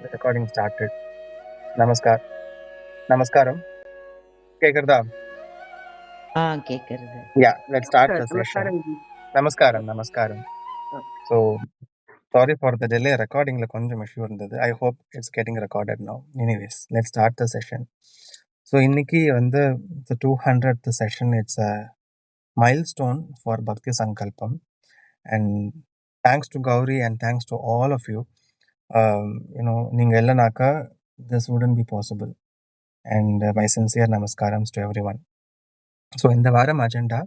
The recording started. Namaskar. Namaskaram. Kekurda? கேக்குறது. Yeah, let's start the session. நமஸ்காரம் ji. Namaskaram. Namaskaram. Ah. So, sorry for the delay. Recording la konjam issue irundhathu. I hope it's getting recorded now. Anyways, let's start the session. So, இன்னைக்கு வந்து the 200th session. It's a milestone for Bhakti Sankalpam. And thanks to Gauri and thanks to all of you. நீங்க இல்லைனாக்கா this wouldn't be possible. And my sincere namaskarams to everyone. So இந்த வாரம் agenda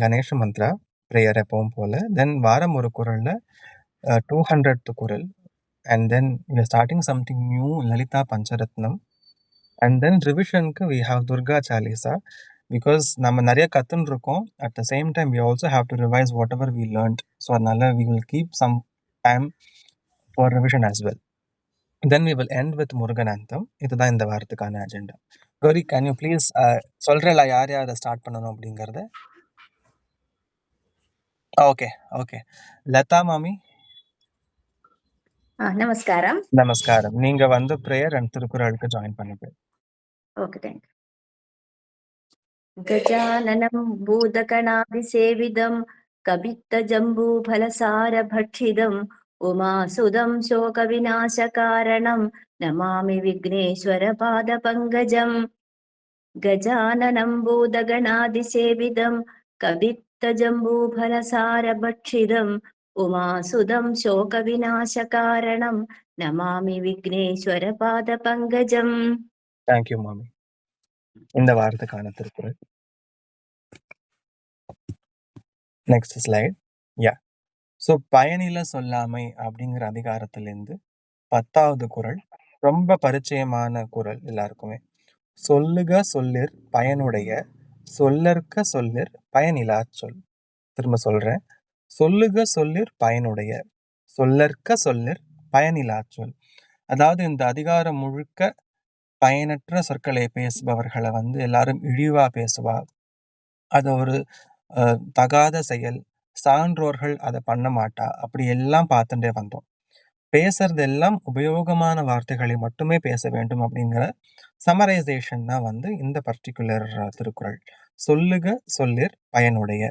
Ganesha Mantra prayer எப்பவும் போல். தென் வாரம் ஒரு குரலில் 200th குரல். And then we are starting something new Lalitha Pancharatnam. And then ரிவிஷனுக்கு we have Durga Chalisa. Because நம்ம நிறைய கற்றுன்னு இருக்கோம். At the same time we also have to revise whatever we learned. So அதனால we will keep some time for revision as well. Then we will end with Muruganandam. இதுதான் இந்த வாரத்துக்கான agenda. Gowri, can you please சொல்கிறல யார் யாரை start பண்ணணும் அப்படிங்கிறத? Okay okay. Latha மாமி நமஸ்காரம். நமஸ்காரம். நீங்க வந்து பிரேயர் அண்ட் திருக்குறளுக்கு ஜாயின் பண்ணுங்க. Okay, thank you. கஜானனம் பூதகணாதிசேவிதம் கபித்த ஜம்பூ ஃபலசார பட்சிதம் உமாசுதம் சோக விநாச காரணம் நமாமி விக்னேஸ்வர பாத பங்கஜம். கஜானனம் பூதகணாதிசேவிதம் கபித்த ஜம்பூ ஃபலசார பட்சிதம் உமாசுதம் சோக விநாச காரணம் நமாமி விக்னேஸ்வர பாத பங்கஜம். தேங்க்யூ மாமி. இந்த வாரத்துக்கான Thirukkural. Next slide. Yeah. So பயனில சொல்லாமை அப்படிங்கிற அதிகாரத்திலேருந்து 10வது குறள். ரொம்ப பரிச்சயமான குறள் எல்லாருக்குமே. சொல்லுக சொல்லிற் பயனுடைய சொல்லற்க சொல்லிற் பயனிலா சொல். திரும்ப சொல்றேன். சொல்லுக சொல்லிற் பயனுடைய சொல்லற்க சொல்லிற் பயனிலா சொல். அதாவது இந்த அதிகாரம் முழுக்க பயனற்ற சொற்களை பேசுபவர்களை வந்து எல்லாரும் இழிவா பேசுவா. அது ஒரு தகாத செயல், சான்றோர்கள் அதை பண்ண மாட்டா, அப்படி எல்லாம் பார்த்துட்டே வந்தோம். பேசுறதெல்லாம் உபயோகமான வார்த்தைகளை மட்டுமே பேச வேண்டும் அப்படிங்கிற சமரைசேஷன் தான் வந்து இந்த பர்டிகுலர் திருக்குறள். சொல்லுக சொல்லிற் பயனுடைய.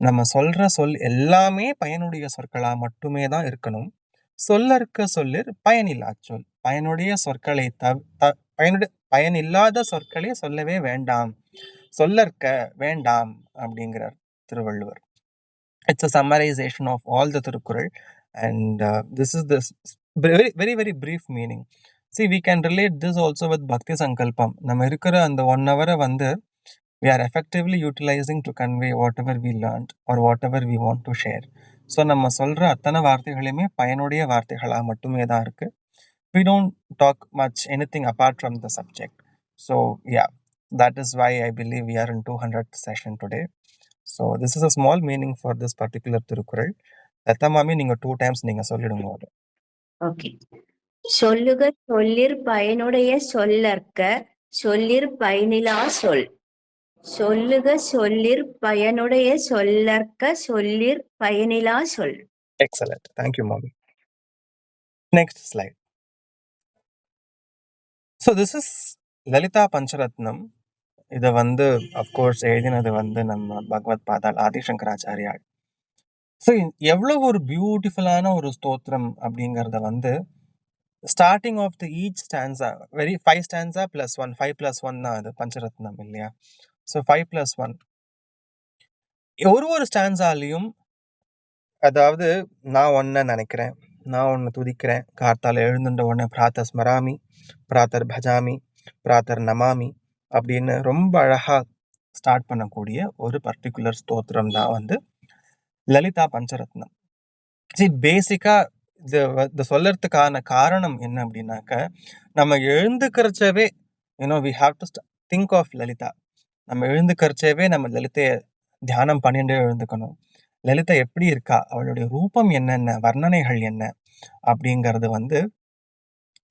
நம்ம சொல்ற சொல் எல்லாமே பயனுடைய சொற்களா மட்டுமே தான் இருக்கணும். சொல்லற்க சொல்லிற் பயனில்லா சொல். பயனுடைய சொற்களை பயனில்லாத சொற்களை சொல்லவே வேண்டாம். சொல்லற்க வேண்டாம் அப்படிங்கிறார் Thiruvalluvar. It's a summarization of all the Thirukkural, and this is the very very very brief meaning. See, we can relate this also with Bhakti Sankalpam. நம்ம இருக்கிற அந்த 1 hour வந்து we are effectively utilizing to convey whatever we learned or whatever we want to share. So நம்ம சொல்ற அத்தனை வார்த்தைகளுமே பயனுடைய வார்த்தைகளா மட்டுமே தான் இருக்கு. We don't talk much anything apart from the subject. So yeah, that is why I believe we are in 200th session today. So this is a small meaning for this particular Thirukkural. Latha மாமி, நீங்க 2 times நீங்க சொல்லிடுங்க. Okay. சொல்லுக சொல்லிற் பயனுடைய சொல்லற்க சொல்லிற் பயனிலா சொல். சொல்லுக சொல்லிற் பயனுடைய சொல்லற்க சொல்லிற் பயனிலா சொல். Excellent. Thank you, mommy. Next slide. So this is Lalita Pancharatnam. இதை வந்து அஃப்கோர்ஸ் எழுதினது வந்து நம்ம பகவத் பாதாள் ஆதிசங்கராச்சாரியார். ஸோ எவ்வளோ ஒரு பியூட்டிஃபுல்லான ஒரு ஸ்தோத்திரம் அப்படிங்கிறத வந்து starting of the each stanza, 5 stanza +1, 5 + 1 தான் அது பஞ்சரத்னம் இல்லையா? ஸோ 5 + 1 ஒரு ஸ்டான்ஸாலையும், அதாவது நான் ஒன்றை நினைக்கிறேன், நான் ஒன்று துதிக்கிறேன், கார்த்தால எழுந்துட்ட உடனே பிராத்தர் ஸ்மராமி, பிராத்தர் பஜாமி, பிராத்தர் நமாமி அப்படின்னு ரொம்ப அழகாக ஸ்டார்ட் பண்ணக்கூடிய ஒரு பர்டிகுலர் ஸ்தோத்திரம் தான் வந்து லலிதா பஞ்சரத்னம். பேசிக்காக இது சொல்லறதுக்கான காரணம் என்ன அப்படின்னாக்க, நம்ம எழுந்துக்கிறச்சவே we have to think of Lalitha. நம்ம எழுந்துக்கிறச்சவே நம்ம லலிதையை தியானம் பண்ணிட்டு எழுந்துக்கணும். லலிதா எப்படி இருக்கா, அவளுடைய ரூபம் என்னென்ன, வர்ணனைகள் என்ன அப்படிங்கிறது வந்து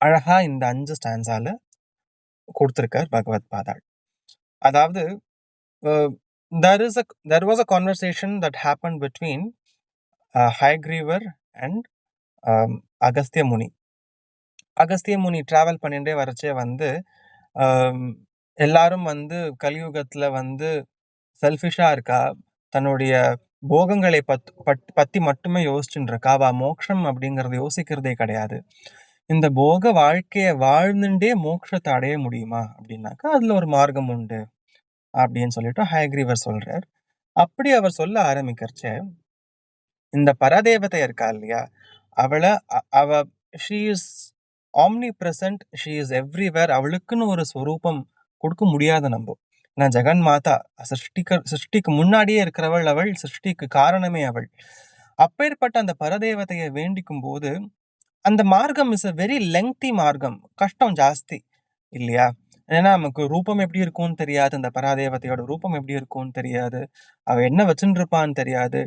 அழகா இந்த 5 ஸ்டான்ஸால கொடுத்துருக்கார் பகவத் பாதாள். அதாவது there was a conversation that happened between Hayagrivar and Agastya Muni. Agastya Muni travel பண்ணிட்டே வரச்சே வந்து ஆம், எல்லாரும் வந்து கலியுகத்துல வந்து செல்ஃபிஷா இருக்கா, தன்னுடைய போகங்களை பத்தி மட்டுமே யோசிச்சுட்டு இருக்கா, அவ மோட்சம் அப்படிங்கறத யோசிக்கிறதே கிடையாது. இந்த போக வாழ்க்கைய வாழ்ந்துட்டே மோட்சத்தை அடைய முடியுமா அப்படின்னாக்கா அதுல ஒரு மார்க்கம் உண்டு அப்படின்னு சொல்லிட்டு ஹயக்ரீவர் சொல்றார். அப்படி அவர் சொல்ல ஆரம்பிக்கிறச்ச இந்த பரதேவதை இருக்கா இல்லையா, அவள அவ she is omnipresent, she is everywhere. அவளுக்குன்னு ஒரு ஸ்வரூபம் கொடுக்க முடியாது நம்ம. நான் ஜெகன் மாதா, சிருஷ்டிக்கு முன்னாடியே இருக்கிறவள் அவள், சிருஷ்டிக்கு காரணமே அவள். அப்பேற்பட்ட அந்த பரதேவதையை வேண்டிக்கும் போது அந்த மார்க்கம் இஸ் a வெரி லெங்தி மார்க்கம், கஷ்டம் ஜாஸ்தி இல்லையா? ஏன்னா நமக்கு ரூபம் எப்படி இருக்கும்னு தெரியாது, அந்த பராதேவதையோட ரூபம் எப்படி இருக்கும்னு தெரியாது, அவ என்ன வச்சுட்டு இருப்பான்னு தெரியாது.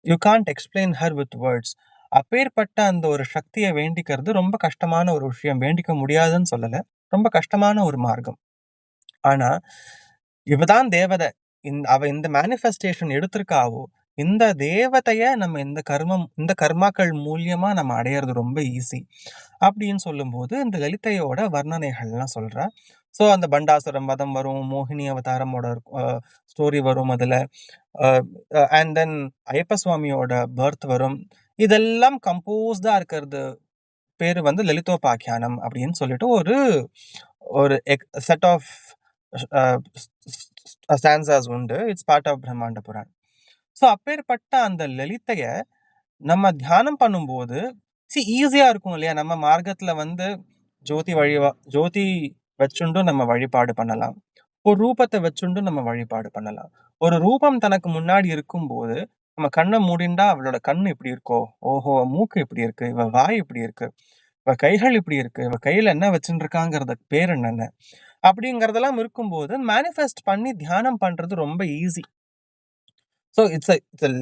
You can't explain her with words. அப்பேற்பட்ட அந்த ஒரு சக்தியை வேண்டிக்கிறது ரொம்ப கஷ்டமான ஒரு விஷயம். வேண்டிக்க முடியாதுன்னு சொல்லல, ரொம்ப கஷ்டமான ஒரு மார்க்கம். ஆனா இவதான் தேவதை, அவ இந்த மேனிஃபெஸ்டேஷன் எடுத்திருக்காவோ, இந்த தேவதைய நம்ம இந்த கர்மாக்கள் மூலியமா நம்ம அடையிறது ரொம்ப ஈஸி அப்படின்னு சொல்லும்போது இந்த லலிதையோட வர்ணனைகள்லாம் சொல்றா. ஸோ அந்த பண்டாசுரம் வதம் வரும், மோகினி அவதாரமோட ஸ்டோரி வரும் அதுல, அண்ட் தென் ஐயப்ப சுவாமியோட பர்த் வரும். இதெல்லாம் கம்போஸ்டா இருக்கிறது பேரு வந்து லலிதோபாக்கியானம் அப்படின்னு சொல்லிட்டு ஒரு ஒரு செட் ஆஃப் ஸ்டான்சாஸ் உண்டு. இட்ஸ் பார்ட் ஆஃப் பிரம்மாண்ட புராண். ஸோ அப்பேற்பட்ட அந்த லலிதைய நம்ம தியானம் பண்ணும்போது ஈஸியா இருக்கும் இல்லையா? நம்ம மார்க்கத்துல வந்து ஜோதி வச்சுண்டும் நம்ம வழிபாடு பண்ணலாம், ஒரு ரூபத்தை வச்சுண்டும் நம்ம வழிபாடு பண்ணலாம். ஒரு ரூபம் தனக்கு முன்னாடி இருக்கும்போது நம்ம கண்ணை மூடிண்டா அவளோட கண்ணு இப்படி இருக்கோ, ஓஹோ மூக்கு இப்படி இருக்கு, இவ வாய் இப்படி இருக்கு, இவ கைகள் இப்படி இருக்கு, இவ கையில என்ன வச்சுட்டு இருக்காங்கிறத பேர் என்னென்ன அப்படிங்கறதெல்லாம் இருக்கும்போது மேனிஃபெஸ்ட் பண்ணி தியானம் பண்றது ரொம்ப easy. So it's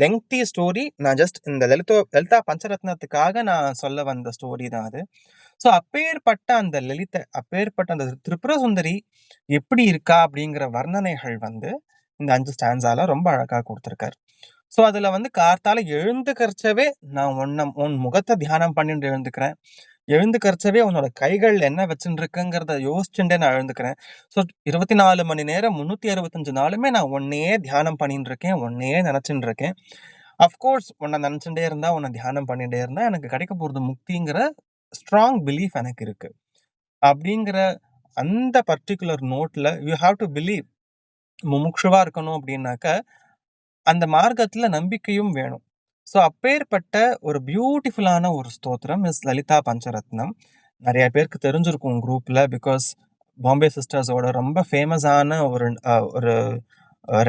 lengthy story. நான் ஜஸ்ட் இந்த லலிதா பஞ்சரத்னத்துக்காக நான் சொல்ல வந்த ஸ்டோரி தான் அது. ஸோ அப்பேற்பட்ட அந்த அப்பேற்பட்ட அந்த திரிபுர சுந்தரி எப்படி இருக்கா அப்படிங்கிற வர்ணனைகள் வந்து இந்த 5 ஸ்டான்ஸால ரொம்ப அழகா கொடுத்துருக்காரு. ஸோ அதுல வந்து கார்த்தால எழுந்துக்கறச்சவே நான் உன் முகத்தை தியானம் பண்ணிட்டு எழுந்துக்கிறேன், எழுந்துக்கறச்சவே உன்னோட கைகள் என்ன வச்சுட்டு இருக்குங்கிறத யோசிச்சுட்டே நான் எழுந்துக்கிறேன். ஸோ 24 மணி நேரம் 365 நாளுமே நான் உன்னையே தியானம் பண்ணிட்டு இருக்கேன், உன்னையே நினைச்சுட்டு இருக்கேன். அஃப்கோர்ஸ் உன்னை நினைச்சுட்டே இருந்தா, உன்னை தியானம் பண்ணிட்டே இருந்தா எனக்கு கிடைக்க போறது முக்திங்கிற ஸ்ட்ராங் பிலீஃப் எனக்கு இருக்கு. அப்படிங்கிற அந்த பர்டிகுலர் நோட்ல யூ ஹாவ் டு பிலீவ். முமுட்சுவா இருக்கணும் அப்படின்னாக்க அந்த மார்க்கத்துல நம்பிக்கையும் வேணும். ஸோ அப்பேற்பட்ட ஒரு பியூட்டிஃபுல்லான ஒரு ஸ்தோத்திரம் இஸ் லலிதா பஞ்சரத்னம். நிறைய பேருக்கு தெரிஞ்சிருக்கும் குரூப்ல, பிகாஸ் பாம்பே சிஸ்டர்ஸோட ரொம்ப ஃபேமஸான ஒரு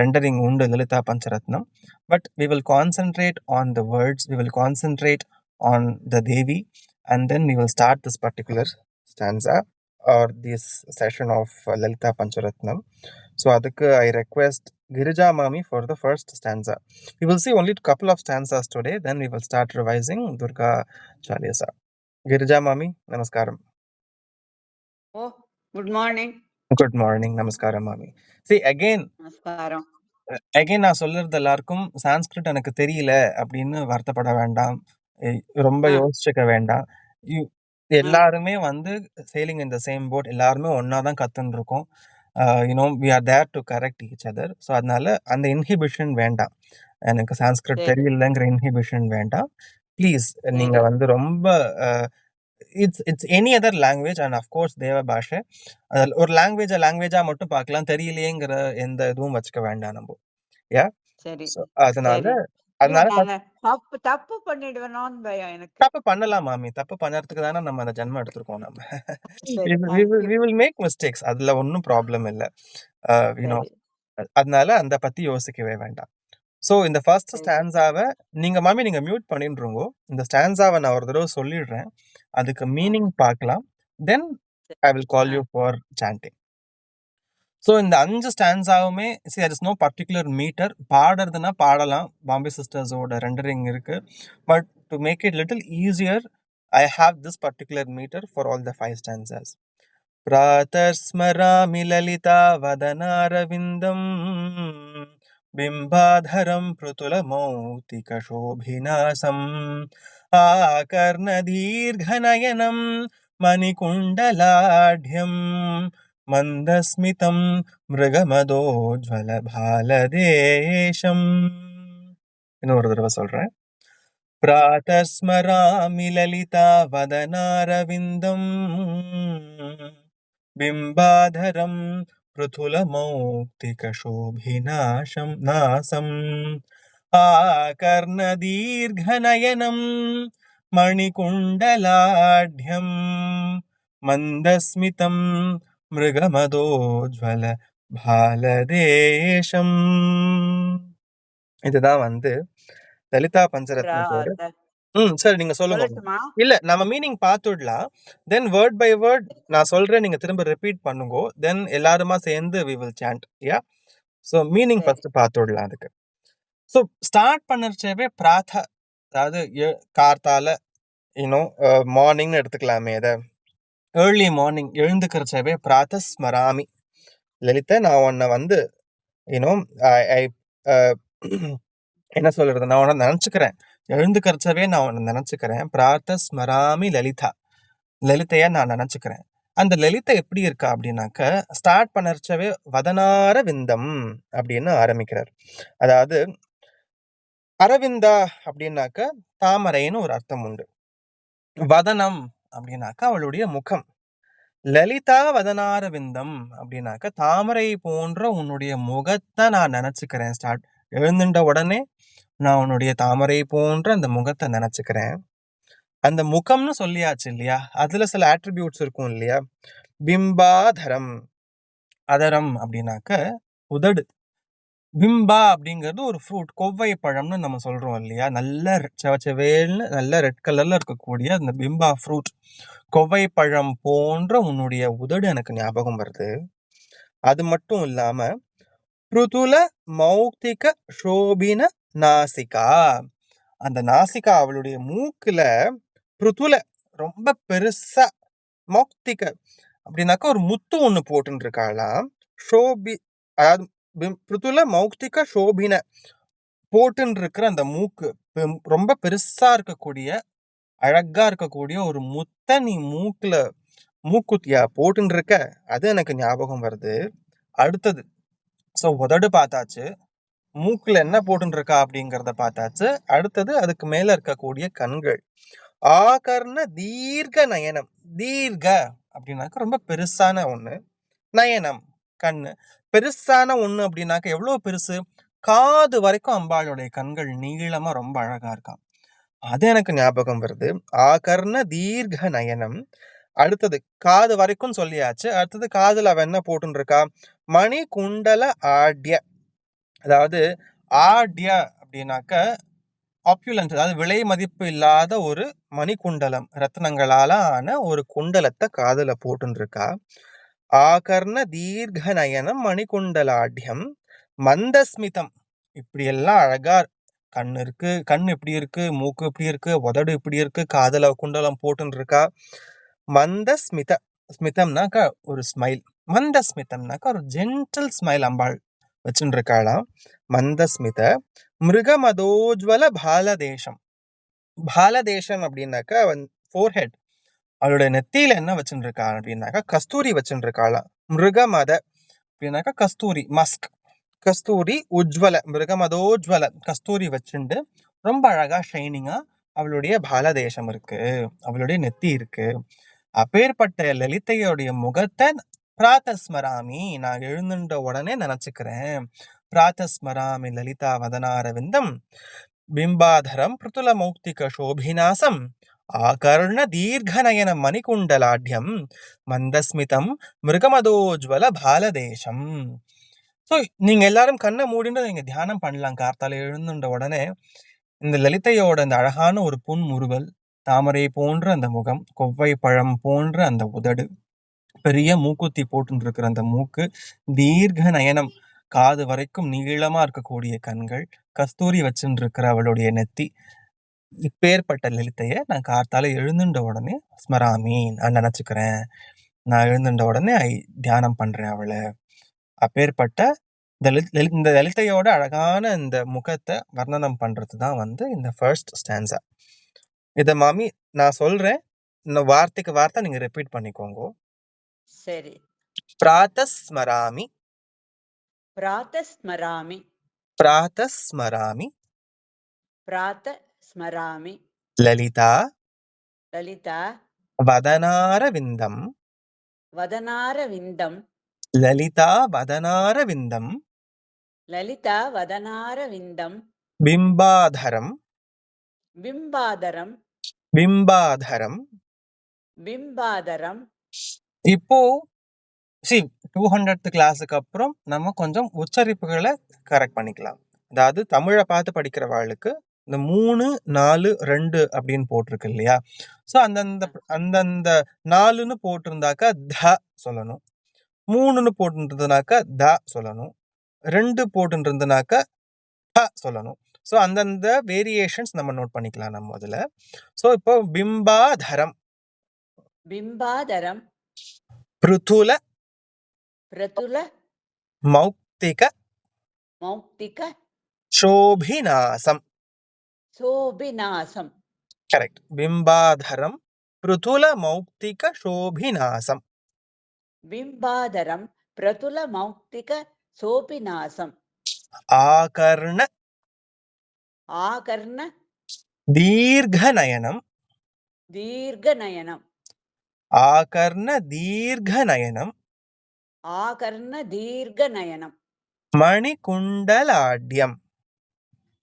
ரெண்டரிங் உண்டு Lalitha Pancharatnam. But we will concentrate on the words, we will concentrate on the Devi, and then we will start this particular stanza or this session of Lalita Pancharatnam. So adukku I request Girija Mami for the first stanza. We will see only a couple of stanzas today, then we will start revising Durga Chalisa. Girija Mami, namaskaram. Oh, good morning. Good morning, namaskaram Mami. See again, Namaskaram. நான் சொல்றது எல்லாருக்கும் சான்ஸ்கிரிட் எனக்கு தெரியல அப்படின்னு வருத்தப்பட வேண்டாம், ரொம்ப யோசிச்சுக்க வேண்டாம். எல்லாருமே வந்து selling in the same boat, எல்லாருமே ஒன்னாதான் கத்துன்னு இருக்கோம். we are there to correct each other. So அதனால அந்த இன்ஹிபிஷன் வேண்டாம், எனக்கு சான்ஸ்கிரிட் தெரியலங்கிற இன்ஹிபிஷன் வேண்டாம் ப்ளீஸ். நீங்க வந்து ரொம்ப it's any other language and of course தேவ பாஷை, ஒரு லாங்குவேஜா மட்டும் பார்க்கலாம், தெரியலையேங்கிற எந்த இதுவும் வச்சுக்க வேண்டாம் நம்ம. யா அதனால தப்பு பண்ணிடுவேனோன்னு பயம் எனக்கு. தப்பு பண்ணலாம் மாமி, தப்பு பண்ணறதுக்கு தானே நம்ம அந்த ஜென்மம் எடுத்திருக்கோம். நம்ம we will make mistakes, அதுல ஒன்னும் ப்ராப்ளம் இல்ல. அதனால அந்த பத்தி யோசிக்கவே வேண்டாம். சோ இந்த ஃபர்ஸ்ட் ஸ்டான்ஸாவை நீங்க மாமி நீங்க மியூட் பண்ணிடுறோங்க. இந்த ஸ்டான்ஸாவை நான் ஒரு தடவை சொல்லிடுறேன், அதுக்கு மீனிங் பார்க்கலாம், then I will call you for chanting. So இந்த 5 ஸ்டான்ஸாவுமே there is no particular metre. பாடுறதுன்னா பாடலாம், பாம்பே சிஸ்டர்ஸோட ரெண்டரிங் இருக்கு. But to make it little easier, I have this particular metre for all the 5 stanzas. பிராதர் ஸ்மராமி லலிதா வதனாரவிந்தம் बिम्बाधरं पृथुलमौक्तिकशोभिनासम् आकर्णदीर्घनयनं मणिकुण्डलाढ्यं मन्दस्मितं मृगमदोज्ज्वलभालदेशम्. இன்னொரு தடவை சொல்றேன். प्रातस्मरामि ललितावदनारविन्दम् बिम्बाधरं पृथुलमौक्तिकशोभिनाशम् आकर्णदीर्घनयनं मणिकुण्डलाढ्यं मन्दस्मितं मृगमदोज्ज्वलभालदेशम्. இதுதான் லலிதா பஞ்சரத்னத்தோட. சரி, நீங்க சொல்லுங்க. சொல்லட்டுமா? இல்ல, நம்ம மீனிங் பார்த்துடலாம். தென் வேர்ட் பை வேர்ட் நான் சொல்றேன், நீங்க திரும்ப ரிப்பீட் பண்ணுங்க. தென் எல்லாருமா சேர்ந்து we will chant. Yeah, so meaning first பார்த்துடலாம் அதுக்கு. சோ ஸ்டார்ட் பண்ணறச்சவே பிராத, அதாவது கார்த்தால மார்னிங்னு எடுத்துக்கலாமே. அத ஏர்லி மார்னிங் எழுந்துக்கிறச்சவே பிராத ஸ்மராமி லலிதா, நான் உன்னை என்ன சொல்றது, நான் உன்னை நினைச்சுக்கிறேன். எழுந்துக்கிறச்சவே நான் உன்னை நினைச்சுக்கிறேன். பிரார்த்த ஸ்மராமி லலிதா, லலிதைய நான் நினைச்சுக்கிறேன். அந்த லலிதா எப்படி இருக்கா அப்படின்னாக்க, ஸ்டார்ட் பண்ணறச்சவே வதனார விந்தம் அப்படின்னு ஆரம்பிக்கிறார். அதாவது அரவிந்தா அப்படின்னாக்க தாமரைன்னு ஒரு அர்த்தம் உண்டு. வதனம் அப்படின்னாக்க அவளுடைய முகம். லலிதா வதனார விந்தம் அப்படின்னாக்க தாமரை போன்ற உன்னுடைய முகத்தை நான் நினைச்சுக்கிறேன். ஸ்டார்ட் எழுந்துட்ட உடனே நான் உன்னுடைய தாமரை போன்ற அந்த முகத்தை நினைச்சுக்கிறேன். அந்த முகம்னு சொல்லியாச்சு இல்லையா, அதுல சில ஆட்ரிபியூட்ஸ் இருக்கும் இல்லையா. பிம்பாதரம், அதரம் அப்படின்னாக்க உதடு. பிம்பா அப்படிங்கிறது ஒரு ஃப்ரூட், கொவ்வை பழம்னு நம்ம சொல்றோம் இல்லையா. நல்ல செவச்சவேல்னு நல்ல ரெட் கலர்ல இருக்கக்கூடிய அந்த பிம்பா ஃப்ரூட், கொவ்வை பழம் போன்ற உன்னுடைய உதடு எனக்கு ஞாபகம் வருது. அது மட்டும் இல்லாம பிருதுல மௌக்திக சோபின நாசிகா, அந்த நாசிகா அவளுடைய மூக்குல பிருதுல ரொம்ப பெருசா, மௌக்திக அப்படின்னாக்க ஒரு முத்து ஒண்ணு போட்டுன்னு இருக்காளாம். ஷோபி, அதாவது பிருதுல மௌக்திக சோபின போட்டுன்னு இருக்கிற அந்த மூக்கு ரொம்ப பெருசா இருக்கக்கூடிய, அழகா இருக்கக்கூடிய ஒரு முத்த நீ மூக்குத்தியா போட்டுன்னு இருக்க, அது எனக்கு ஞாபகம் வருது. அடுத்தது, சோ உதடு பார்த்தாச்சு, மூக்குல என்ன போட்டுன்னு இருக்கா அப்படிங்கறத பார்த்தாச்சு. அடுத்தது அதுக்கு மேல இருக்கக்கூடிய கண்கள். ஆகர்ண தீர்க்க நயனம், தீர்க்க அப்படின்னாக்க ரொம்ப பெருசான ஒண்ணு, நயனம் கண்ணு பெருசான ஒண்ணு அப்படின்னாக்க எவ்வளவு பெருசு, காது வரைக்கும் அம்பாளுடைய கண்கள் நீளமா ரொம்ப அழகா இருக்காம். அது எனக்கு ஞாபகம் வருது. ஆகர்ண தீர்க்க நயனம். அடுத்தது காது வரைக்கும் சொல்லியாச்சு. அடுத்தது காதுல அவ என்ன போட்டுன்னு இருக்கா, மணி குண்டல ஆட்ய, அதாவது ஆட்ய அப்படின்னாக்க ஆப்யுலன்ட், அதாவது விலை மதிப்பு இல்லாத ஒரு மணிக்குண்டலம், ரத்னங்களால ஆன ஒரு குண்டலத்தை காதுல போட்டுன்னு இருக்கா. ஆகர்ண தீர்க்க நயனம் மணிக்குண்டலாட்யம் மந்தஸ்மிதம், இப்படி எல்லாம் அழகா கண் இருக்கு, கண் இப்படி இருக்கு, மூக்கு இப்படி இருக்கு, உதடு இப்படி இருக்கு, காதுல குண்டலம் போட்டுன்னு இருக்கா. மந்தஸ்மித, ஸ்மிதம்னாக்க ஒரு ஸ்மைல், மந்தஸ்மிதம்னாக்க ஒரு ஜென்டில் ஸ்மைல் அம்பாள் வச்சுட்டு இருக்காளாம். மந்தஸ்மித மிருகமதோஜ்வல பாலதேசம், பாலதேசம் அப்படின்னாக்க ஃபோர்ஹெட், அவளுடைய நெத்தியில என்ன வச்சுட்டு இருக்கா அப்படின்னாக்கா கஸ்தூரி வச்சுட்டு இருக்காளாம். மிருகமத அப்படின்னாக்கா கஸ்தூரி, மஸ்க், கஸ்தூரி, உஜ்வல, மிருகமதோஜ்வல, கஸ்தூரி வச்சுண்டு ரொம்ப அழகா ஷைனிங்கா அவளுடைய பாலதேசம் இருக்கு, அவளுடைய நெத்தி இருக்கு. அப்பேற்பட்ட லலிதையோடைய முகத்தை பிராத்தஸ்மராமி, நான் எழுந்துட்ட உடனே நினைச்சுக்கிறேன். பிராத்தஸ்மராமி லலிதா வதனாரவிந்தம் பிம்பாதரம் பிருதுல மௌக்திக சோபிநாசம் ஆகர்ண தீர்க்கநயன மணிகுண்டலாட்யம் மந்தஸ்மிதம் மிருகமதோஜ்வல பாலதேசம். ஸோ நீங்க எல்லாரும் கண்ணை மூடின்னு நீங்க தியானம் பண்ணலாம். கார்த்தால எழுந்துட்ட உடனே இந்த லலிதையோட அந்த அழகான ஒரு புன்முறுவல், தாமரை போன்ற அந்த முகம், கொவ்வை பழம் போன்ற அந்த உதடு, பெரிய மூக்குத்தி போட்டு இருக்கிற அந்த மூக்கு, தீர்க்க நயனம், காது வரைக்கும் நீளமா இருக்கக்கூடிய கண்கள், கஸ்தூரி வச்சுட்டு இருக்கிற அவளுடைய நெத்தி, இப்பேற்பட்ட லலிதைய நான் கார்த்தால எழுந்துட்ட உடனே ஸ்மராமி, நான் நினைச்சுக்கிறேன். நான் எழுந்துட்ட உடனே தியானம் பண்றேன் அவளை. அப்பேற்பட்ட இந்த லலிதையோட அழகான இந்த முகத்தை வர்ணனம் பண்றது தான் வந்து இந்த ஃபர்ஸ்ட் ஸ்டான்ஸா. இதை மாமி நான் சொல்றேன், இந்த வார்த்தைக்கு வார்த்தை நீங்க ரிப்பீட் பண்ணிக்கோங்க. சரி. பிராத்தஸ்மராமி பிராத்தஸ்மராமி பிராத்தஸ்மராமி பிராத்தஸ்மராமி லலிதா லலிதா வதனாரவிந்தம் வதனாரவிந்தம் லலிதா வதனாரவிந்தம் லலிதா வதனாரவிந்தம் பிம்பாதரம் பிம்பாதரம் பிம்பாதரம். பிம்பாதரம். இப்போ 200th கிளாஸுக்கு அப்புறம் நம்ம கொஞ்சம் உச்சரிப்புகளை கரெக்ட் பண்ணிக்கலாம். அதாவது தமிழை பார்த்து படிக்கிறவாளுக்கு இந்த 3, 4, 2 அப்படின்னு போட்டிருக்கு இல்லையா? ஸோ அந்தந்த 4ன்னு போட்டிருந்தாக்கா த சொல்லணும், 3ன்னு போட்டுருந்ததுனாக்கா த சொல்லணும், 2 போட்டுருந்ததுனாக்கா த சொல்லணும். ஸோ அந்தந்த வேரியேஷன்ஸ் நம்ம நோட் பண்ணிக்கலாம் நம்ம முதல்ல. ஸோ இப்போ பிம்பாதரம் பிம்பாதரம் பிருதுல பிரதுல மௌக்திக மௌக்திக சோபிநாசம். சோபிநாசம். கரெக்ட். பிம்பாதரம் பிருதுல மௌக்திக சோபிநாசம். பிம்பாதரம் பிரதுல மௌக்திக சோபிநாசம். ஆகர்ண ஆகர்ண தீர்ఘநயனம் தீர்ఘநயனம் ஆகர்ண தீர்ఘநயனம் ஆகர்ண தீர்ఘநயனம் மணிகுண்டலாட்யம்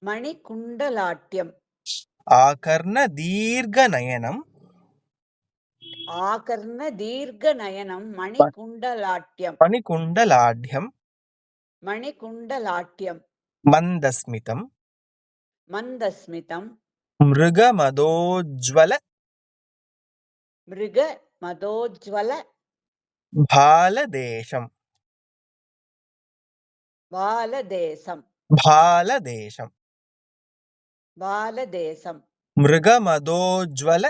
மணிகுண்டலாட்யம் ஆகர்ண தீர்ఘநயனம் ஆகர்ண தீர்ఘநயனம் மணிகுண்டலாட்யம் மணிகுண்டலாட்யம் மணிகுண்டலாட்யம் மந்தஸ்மிதம் மந்தஸ்மிதம் மிருகமதோஜ்வல மிருக மதோஜ்வல பாலதேசம் பாலதேசம் பாலதேசம் பாலதேசம் மிருகமதோஜ்வல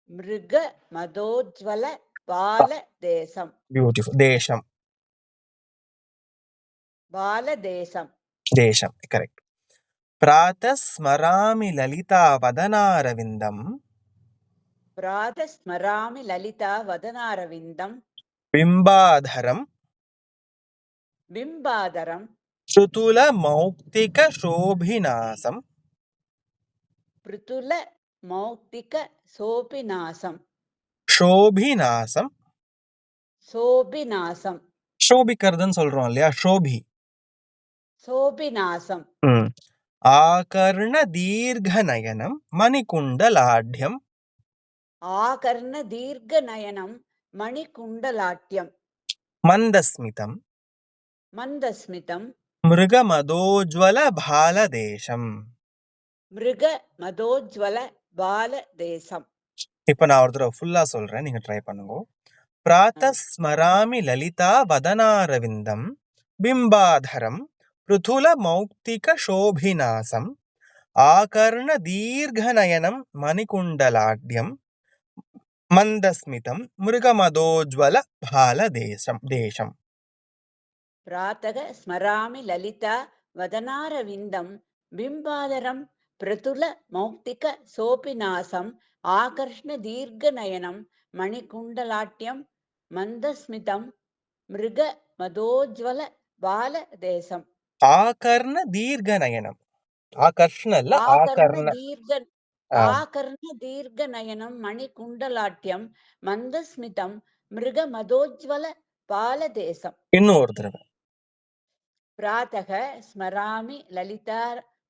மிருக மதோஜ்வல பாலதேசம் பியூட்டிஃபுல் தேசம் பாலதேசம் தேசம் கரெக்ட். பிராதஸ்மராமி லலிதா வதனாரவிந்தம் பிராதஸ்மராமி லலிதா வதனாரவிந்தம் பிம்பாதரம் பிம்பாதரம் சுதுல மௌக்திக சோபிநாசம் பிருதுல மௌக்திக சோபிநாசம் சோபிநாசம். சோபிநாசம் சோபிக்கிறதுன்னு சொல்றோம் இல்லையா? சோபி. சோபிநாசம் ஆகர்ண தீர்ঘநயனம் மணிகுண்டலாட்யம் ஆகர்ண தீர்ఘநயனம் மணிகுண்டலாட்யம் மந்தஸ்மிதம் மந்தஸ்மிதம் மிருகமதோஜ்வல பாலதேசம். மிருக மதோஜ்வல பாலதேசம். இப்ப நான் ஒரு தடவை ஃபுல்லா சொல்றேன், நீங்க ட்ரை பண்ணுங்க. பிராத்தஸ்மராமி லலிதா வதனாரவிந்தம் பிம்பாதரம் பிருதுல மௌக்திக சோபிநாசம் ஆகர்ண தீர்ఘநயனம் மணிகுண்டலாட்யம் மந்தஸ்மிதம் மிருகமதோஜ்வல பாலதேசம் தேசம். பிராத்தக ஸ்மராமி லலிதா வதனாரவிந்தம் பிம்பாதரம் பிரதுல மௌக்திக சோபிநாசம் ஆகர்ஷ்ண தீர்ఘநயனம் மணிகுண்டலாட்யம் மந்தஸ்மிதம் மிருக மதோஜ்வல பாலதேசம். ஆகர்ண தீர்ఘநயனம். ஆகர்ஷ்ண இல்ல, ஆகர்ண. ஆகர்ண தீர்ఘநயனம் மணிகுண்டலாட்யம் மந்தஸ்மிதம் மிருக மதோஜ்வல பாலதேசம். இன்னும் ஒரு தடவை. பிராத்தக ஸ்மராமி லலிதா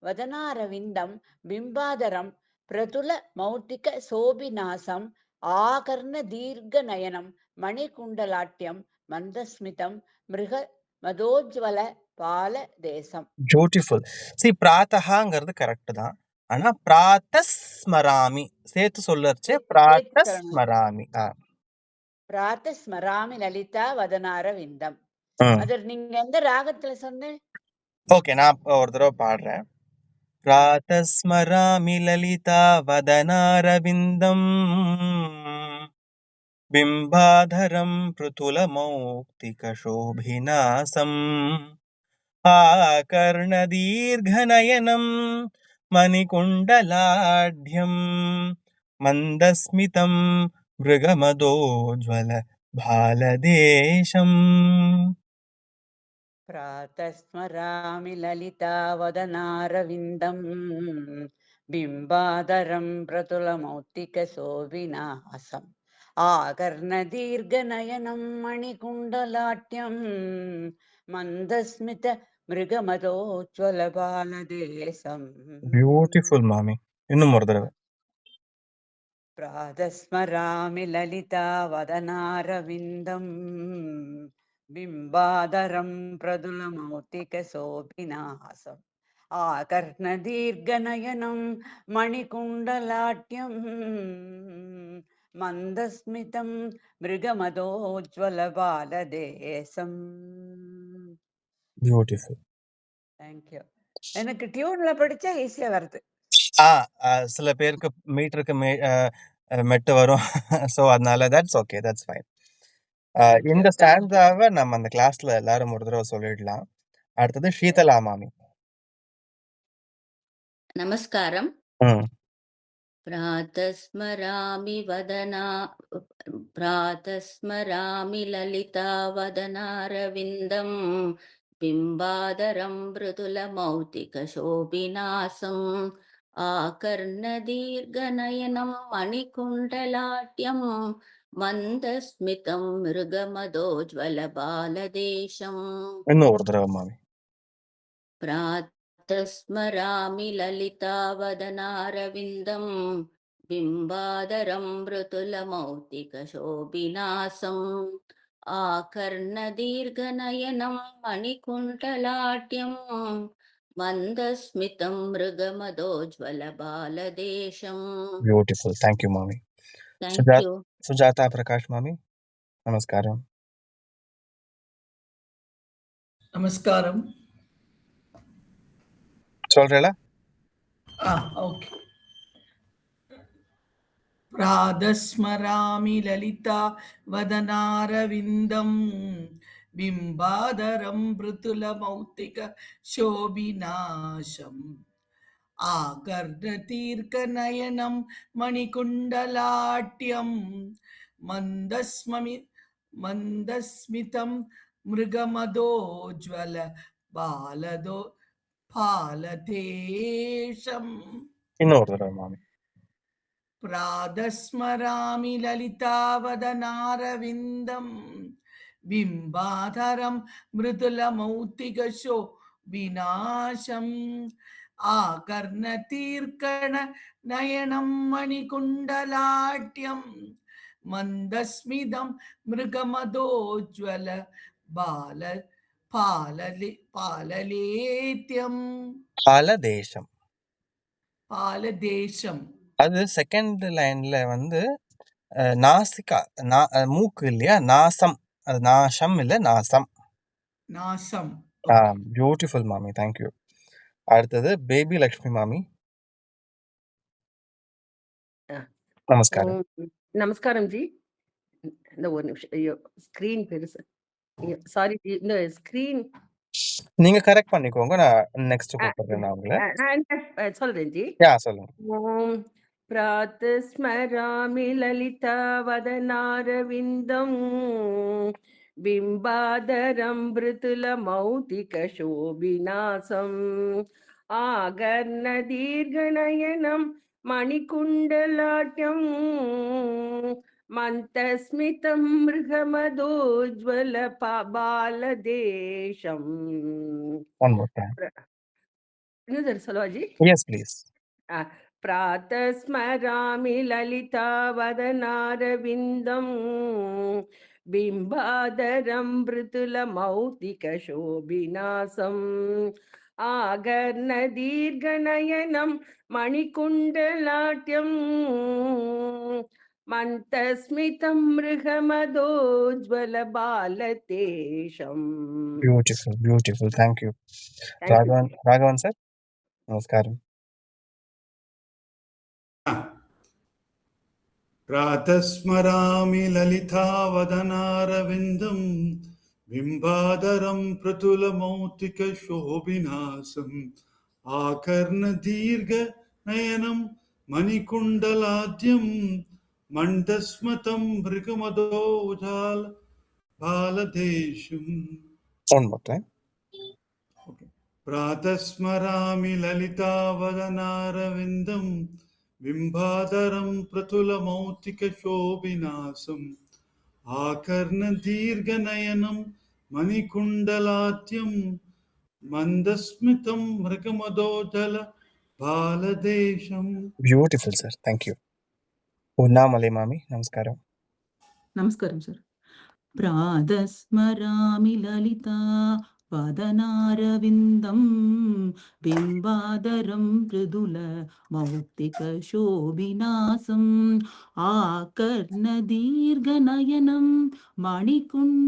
வதனாரவிந்தம் பிம்பாதரம் பிரதுல மௌக்திக சோபிநாசம் ஆகர்ண தீர்ঘநயனம் மணிகுண்டலாட்யம் மந்தஸ்மிதம் மிருக மதோஜ்வல பாலதேசம். பியூட்டிஃபுல். பிராத்தகாங்கிறது கரெக்ட் தான். ஆனா பிராத்தஸ்மராமி சேர்த்து சொல்லச்சே பிராத்தஸ்மராமி. பிராத்தஸ்மராமி லலிதா வதனாரவிந்தம். அது நீங்க எந்த ராகத்துல சொன்ன? ஓகே, நான் ஒரு தடவை பாடுறேன். பிராத்தஸ்மராமி லலிதா வதனாரவிந்தம் बिम्बाधरं पृथुलमौक्तिकशोभिनासम् आकर्णदीर्घनयनं मणिकुण्डलाढ्यं मन्दस्मितं मृगमदोज्ज्वलभालदेशम् प्रातस्मरामि ललितावदनारविन्दम् बिम्बाधरं प्रतुलमौक्तिकशोभिनासम् आकर्णदीर्घनयनं मणिकुण्डलाट्यं मन्दस्मित मृगमदोज्ज्वलबालदेशम् Beautiful, mommy. இன்னும் ஒரு தடவை. प्रातस्मरामि ललितावदनारविन्दम् बिम्बाधरं प्रदुलमौक्तिकशोभिनासम् आकर्णदीर्घनयनं मणिकुण्डलाट्यं मन्दस्मितं मृगमदोज्ज्वलबालदेशम्. Beautiful. தேங்க்யூ. எனக்கு டியூன்ல படிச்சா ஈஸியா வருது. சில பேருக்கு மீட்டருக்கு மெட்டு வரும். ஸோ அதனால தட்ஸ் ஓகே, தட்ஸ் ஃபைன். இந்த ஸ்டாண்டாவை நம்ம அந்த கிளாஸ்ல எல்லாரும் ஒரு தடவை சொல்லிடலாம். அடுத்தது ஷீதலா மாமி. நமஸ்காரம். ம். प्रातस्मरामि ललितावदनारविन्दम् बिम्बाधरं मृदुलमौक्तिकशोभिनासम् आकर्णदीर्घनयनं मणिकुण्डलाट्यं मन्दस्मितं मृगमदोज्ज्वलबालदेशम्. இன்னும் ஒரு தடவை மாமி. प्रातस्मरामि ललितावदनारविन्दम् बिम्बाधरं मृदुलमौक्तिकशोभिनासम् आकर्णदीर्घनयनं मणिकुण्डलाट्यं मन्दस्मितं मृगमदोज्ज्वलबालदेशम्. బ్యూటిఫుల్. థ్యాంక్ యూ మామీ. Thank you. సుజాత ప్రకాష్ మామీ, నమస్కారం. நமஸ்காரம். சொல்றேளா? ஓகே. प्रातस्मरामि ललिता वदनारविन्दं बिम्बाधरं मृदुलमौक्तिक शोभिनाशम् आकर्णदीर्घनयनं मणिकुण्डलाट्यं मन्दस्मितं मृगमदोज्ज्वल बालदेशम्. இன்னொரு தடவை மாமி. प्रातस्मरामि ललितावदनारविन्दं बिम्बाधरं मृदुलमौक्तिकशोभिनाशम् आकर्णदीर्घनयनं मणिकुण्डलाट्यं मन्दस्मितं मृगमदोज्ज्वल பாலலேத்தியம். பாலதேசம். பாலதேசம். அது செகண்ட் லைன்ல வந்து நாசிகா, மூக்கு இல்லையா, நாசம். அது நாசம் இல்ல, நாசம். நாசம். பியூட்டிஃபுல் மாமி, தேங்க்யூ. அடுத்தது பேபி லக்ஷ்மி மாமி. நமஸ்காரம். நமஸ்காரம் ஜி. இந்த ஒரு நிமிஷம், ஐயோ ஸ்கிரீன் பெருசு, சாரி ஜி. இந்த ஸ்கிரீன் நீங்க கரெக்ட் பண்ணிக்கோங்க, நான் நெக்ஸ்ட் கூப்பிடுறேன் நான் உங்களை. சொல்றேன் ஜி. சொல்லுங்க. ஓம் பிராத்தஸ்மராமி லலிதா வதனாரவிந்தம் பிம்பாதரம் மிருதுல மௌதிக சோபிநாசம் ஆகர்ண தீர்கநயனம் மணிகுண்டலாட்யம் மந்தஸ்மிதம் மிருகமதோஜ்வல பாலதேசம். One more time. இன்னொரு சொல்லவாஜி? Yes, please. प्रातस्मरामि ललितावदनारविन्दं बिम्बाधरं मृदुलमौक्तिकशोभिनासम् आकर्णदीर्घनयनं मणिकुण्डलाट्यं मन्दस्मितं मृगमदोज्ज्वलबालदेशम्. Beautiful, beautiful. Thank you. Raghavan sir. Namaskaram. प्रातस्मरामि ललितावदनारविन्दं बिम्बाधरं प्रतुलमौक्तिकशोभिनासम् आकर्णदीर्घनयनं मणिकुण्डलाद्यं मन्दस्मतं मृगमदोजाल बालदेशम्. One more time. प्रातस्मरामि ललितावदनारविन्दं बिम्बाधरं प्रतुलमौक्तिकशोभिनासम् आकर्णदीर्घनयनं मणिकुण्डलाद्यं मन्दस्मितं मृगमदोजल बालदेशम्. Beautiful, sir. Thank you. Unnamale Mami, Namaskaram. నమస్కారం సార్. ప్రాతస్మరామి లలితా వదనారవిందం బింబాధరం మృదుల మౌక్తిక శోభినాసం ఆకర్ణదీర్ఘనయనం మణికుండలాడ్యం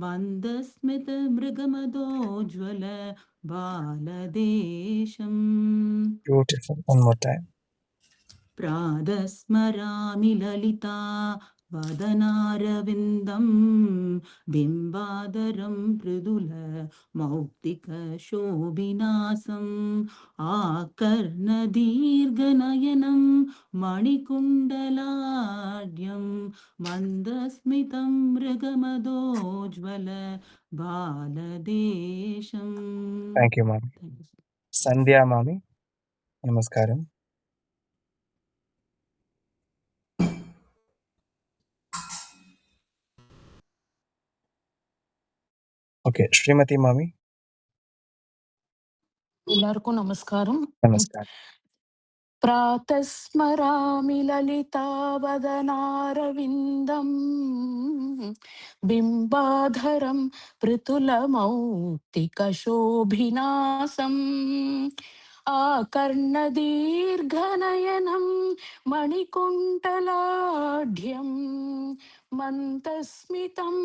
మందస్మిత మృగమదోజ్వల బాలదేశం. Beautiful. One more time. ప్రాతస్మరామి లలితా వదనారవిందం బింబాధరం మృదుల మౌక్తిక శోభినాసం ఆకర్ణదీర్ఘనయనం మణికుండలాడ్యం మందస్మితం మృగమదోజ్వల బాలదేశం. Thank you, Mami. Sandhya Mami, Namaskaram. Okay, Srimati Mami, ಎಲ್ಲರಿಗೂ ನಮಸ್ಕಾರಂ. Namaskaram. ಪ್ರಾತಸ್ಮರಾಮಿ ಲಲಿತಾವದನಾರವಿಂದಂ ಬಿಂಬಾಧರಂ ಪೃಥುಲಮೌಕ್ತಿಕಶೋಭಿನಾಸಂ ಆಕರ್ಣದೀರ್ಘನಯನಂ ಮಣಿಕುಂಟಲಾಢ್ಯಂ ಮಂದಸ್ಮಿತಂ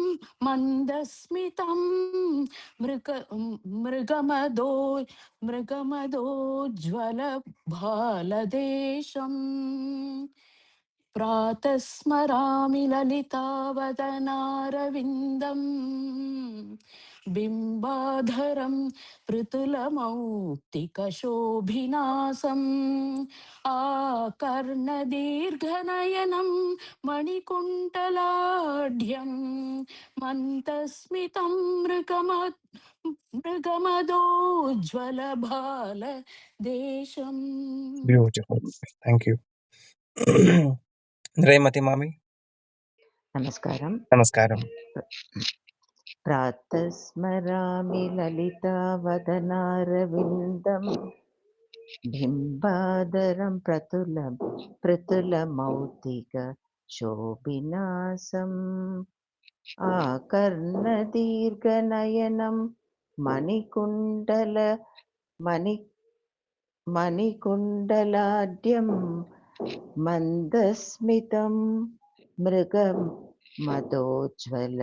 ಮೃಗಮದೋಜ್ವಲ ಬಾಲದೇಶಂ. ಪ್ರಾತಸ್ಮರಾಮಿ ಲಲಿತಾವದನಾರವಿಂದಂ ಬಿಂಬಾಧರಂ ಪೃಥುಲಮೌಕ್ತಿಕಶೋಭಿನಾಸಂ ಆಕರ್ಣದೀರ್ಘನಯನಂ ಮಣಿಕುಂಟಲಾಢ್ಯಂ ಮಂತಸ್ಮಿತಂ ಮೃಗಮದೋಜ್ವಲ ಬಾಲದೇಶಂ. Beautiful. Thank you. Nirayamati Mami, నమస్కారం. Namaskaram. ప్రాతస్మరామి లలితావదనారవిందం బింబాధరం ప్రతులమౌక్తిక శోభినాసం ఆకర్ణదీర్ఘనయనం మణికుండలాడ్యం మందస్మితం మృగమదోజ్వల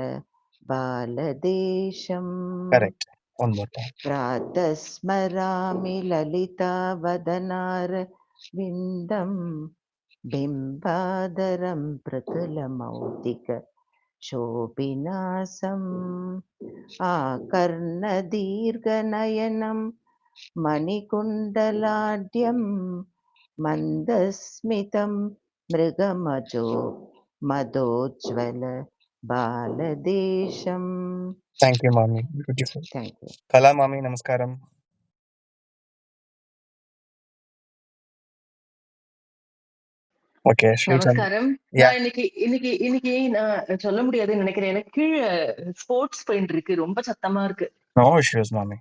బాలదేశం. Correct. One more time. ప్రాతస్మరామి లలితావదనారవిందం బింబాధరం ప్రతులమౌక్తిక శోభినాసం ఆకర్ణదీర్ఘనయనం మణికుండలాడ్యం మందస్మితం మృగమదోజ్వల బాలదేశం. Thank you, Mami. Beautiful. Thank you. Kala Mami, Namaskaram. Okay, Sri நமஸ்காரம். Yeah. நான் இன்னைக்கு நான் சொல்ல முடியாதுன்னு நினைக்கிறேன். எனக்கு கீழே ஸ்போர்ட்ஸ் பெயிண்ட் இருக்கு, ரொம்ப சத்தமா இருக்கு. No issues, Mami.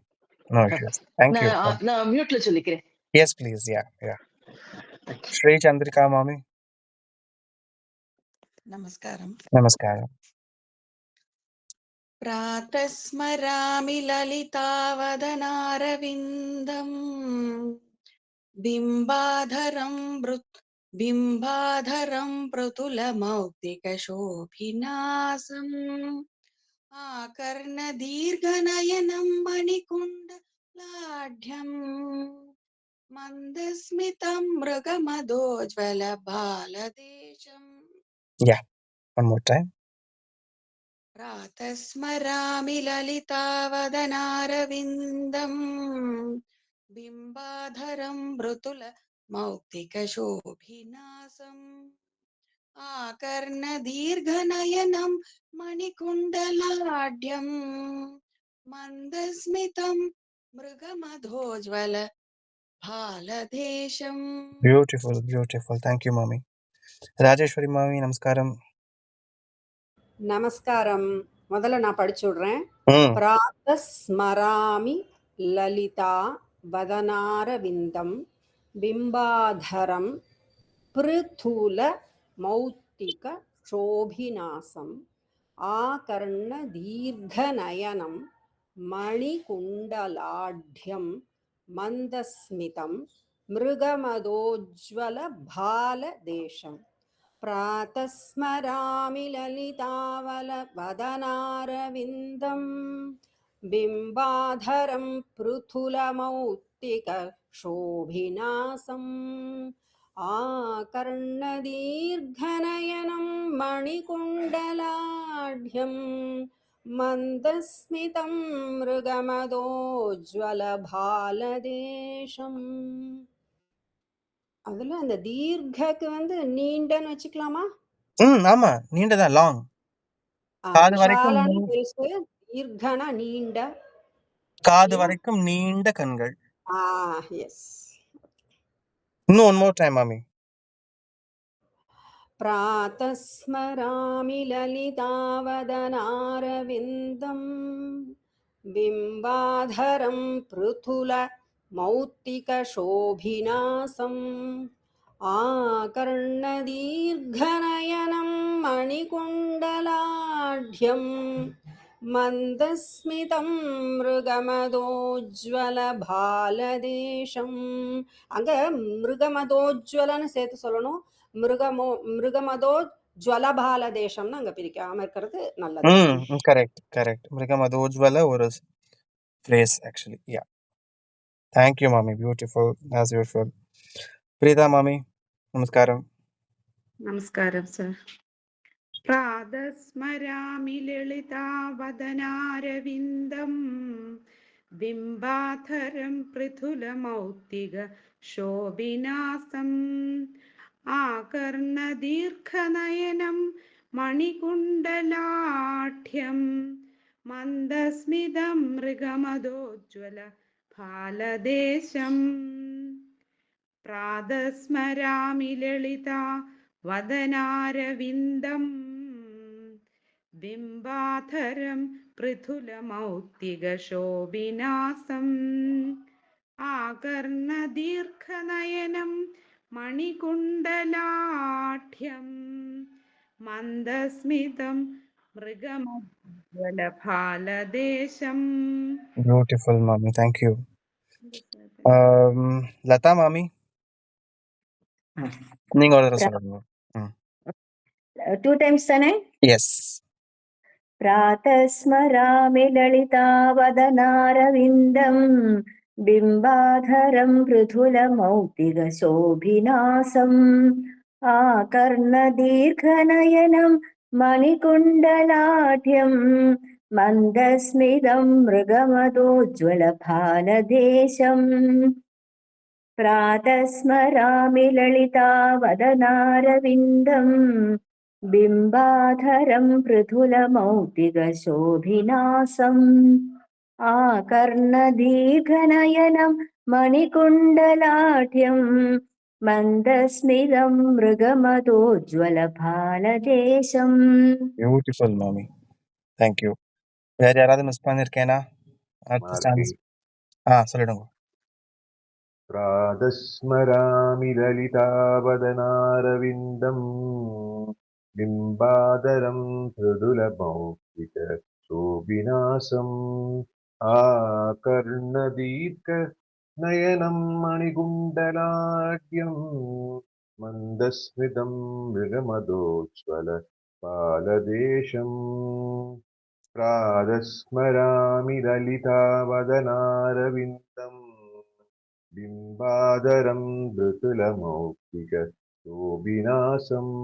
No issues. Thank you. நான் மியூட்ல சொல்லிக்கிறேன். Yes, please. Yeah. Sri Chandrika Mami, నమస్కారం. Namaskaram. ప్రాతస్మరామి లలితావదనారవిందం బింబాధరం పృతులమౌక్తికశోభినాసం ఆకర్ణదీర్ఘనయనం మణికుండలాఢ్యం मन्दस्मितं मृगमदोज्ज्वलबालदेशम् Yeah, one more time. प्रातः स्मरामि ललितावदनारविन्दम् बिम्बाधरं मृदुलमौक्तिकशोभिनासम् आकर्णदीर्घनयनं मणिकुण्डलाढ्यम् मन्दस्मितं मृगमधोज्ज्वल भालदेशम्. Beautiful, beautiful. Thank you, mommy. Rajeshwari mommy, namaskaram. நமஸ்காரம். முதல்ல நான் படிச்சு விடுறேன். Mm. பிராதஸ்மராமி லலிதா வதனாரவிந்தம் பிம்பாதரம் பிருதூல மௌத்திக சோபிநாசம் ஆகர்ண தீர்घनयனம் மணிகுண்டலாఢ్యం மந்தஸ்மிதம் மிருகமதோஜ்வல பாலதேசம் प्रातस्मरामि ललितावलवदनारविन्दं बिम्बाधरं पृथुलमौक्तिकशोभिनासम् आकर्णदीर्घनयनं मणिकुण्डलाढ्यं मन्दस्मितं மிருகமதோஜ்வலபாலதேசம். அதுல அந்த தீர்க்கக்கு வந்து நீண்டன்னு வச்சுக்கலாமா? ஆமா, நீண்டதா, லாங். காது வரைக்கும் விஷாலான பெருசு, தீர்க்கனா நீண்ட. காது வரைக்கும் நீண்ட கண்கள். எஸ். இன்னும் one more time, mommy. प्रातस्मरामि ललितावदनारविन्दं बिम्बाधरं पृथुल मौक्तिकशोभिनासम् आकर्णदीर्घनयनं मणिकुण्डलाढ्यं மந்தஸ்மிதம் மிருகமதோஜ்வலபாலதேசம். அங்க மிருகமதோஜ்வலன்னு சேர்த்து சொல்லணும். மிருகமதோஜ்வலபாலதேசம்னு அங்க பிரிக்காம இருக்கிறது நல்லது. Correct correct. மிருகமதோஜ்வல ஒரு phrase actually. Yeah. Thank you, mommy. Beautiful as usual. Preeta mommy, namaskaram. Namaskaram, sir. प्रातस्मरामि ललितावदनारविन्दं बिम्बाधरं पृथुलमौक्तिकशोभिनासम् आकर्णदीर्घनयनं मणिकुण्डलाढ्यं मन्दस्मितं मृगमदोज्ज्वलभालदेशम् प्रातस्मरामि ललिता वदनारविन्दम् बिम्बाधरं पृथुलमौक्तिकशोभिनासम् आकर्णदीर्घनयनं मणिकुण्डलाढ्यं मन्दस्मितं मृगमद्वलभालदेशम्. Beautiful, mommy. Thank you. Lata mommy, நீங்க ஒரு தடவை சொல்லுங்க. 2 times தானே? Yes. प्रातस्मरामि ललितावदनारविन्दं बिम्बाधरं पृथुलमौक्तिकशोभिनासम् आकर्णदीर्घनयनं मणिकुण्डलाढ्यं मन्दस्मितं मृगमदोज्ज्वलभालदेशम् प्रातस्मरामि ललितावदनारविन्दं बिम्बाधरं पृथुलमौक्तिकशोभिनासम् आकर्णदीर्घनयनं मणिकुण्डलाढ्यं मन्दस्मितं मृगमदोज्ज्वलभालदेशम्. Beautiful, mommy. Thank you. வேற யாராவது மிஸ் பண்ணிருக்கேனா? அடுத்த சான்ஸ். சொல்லிடுங்க. प्रातस्मरामि ललितावदनारविन्दं बिम्बाधरं मृदुलमौक्तिकशोभिनासम् आकर्णदीर्घनयनं मणिकुण्डलाढ्यं मन्दस्मितं मृगमदोज्ज्वलबालदेशम् प्रातस्मरामि ललितावदनारविन्दम् बिम्बादरं मृदुलमौक्तिकशोभिनासम्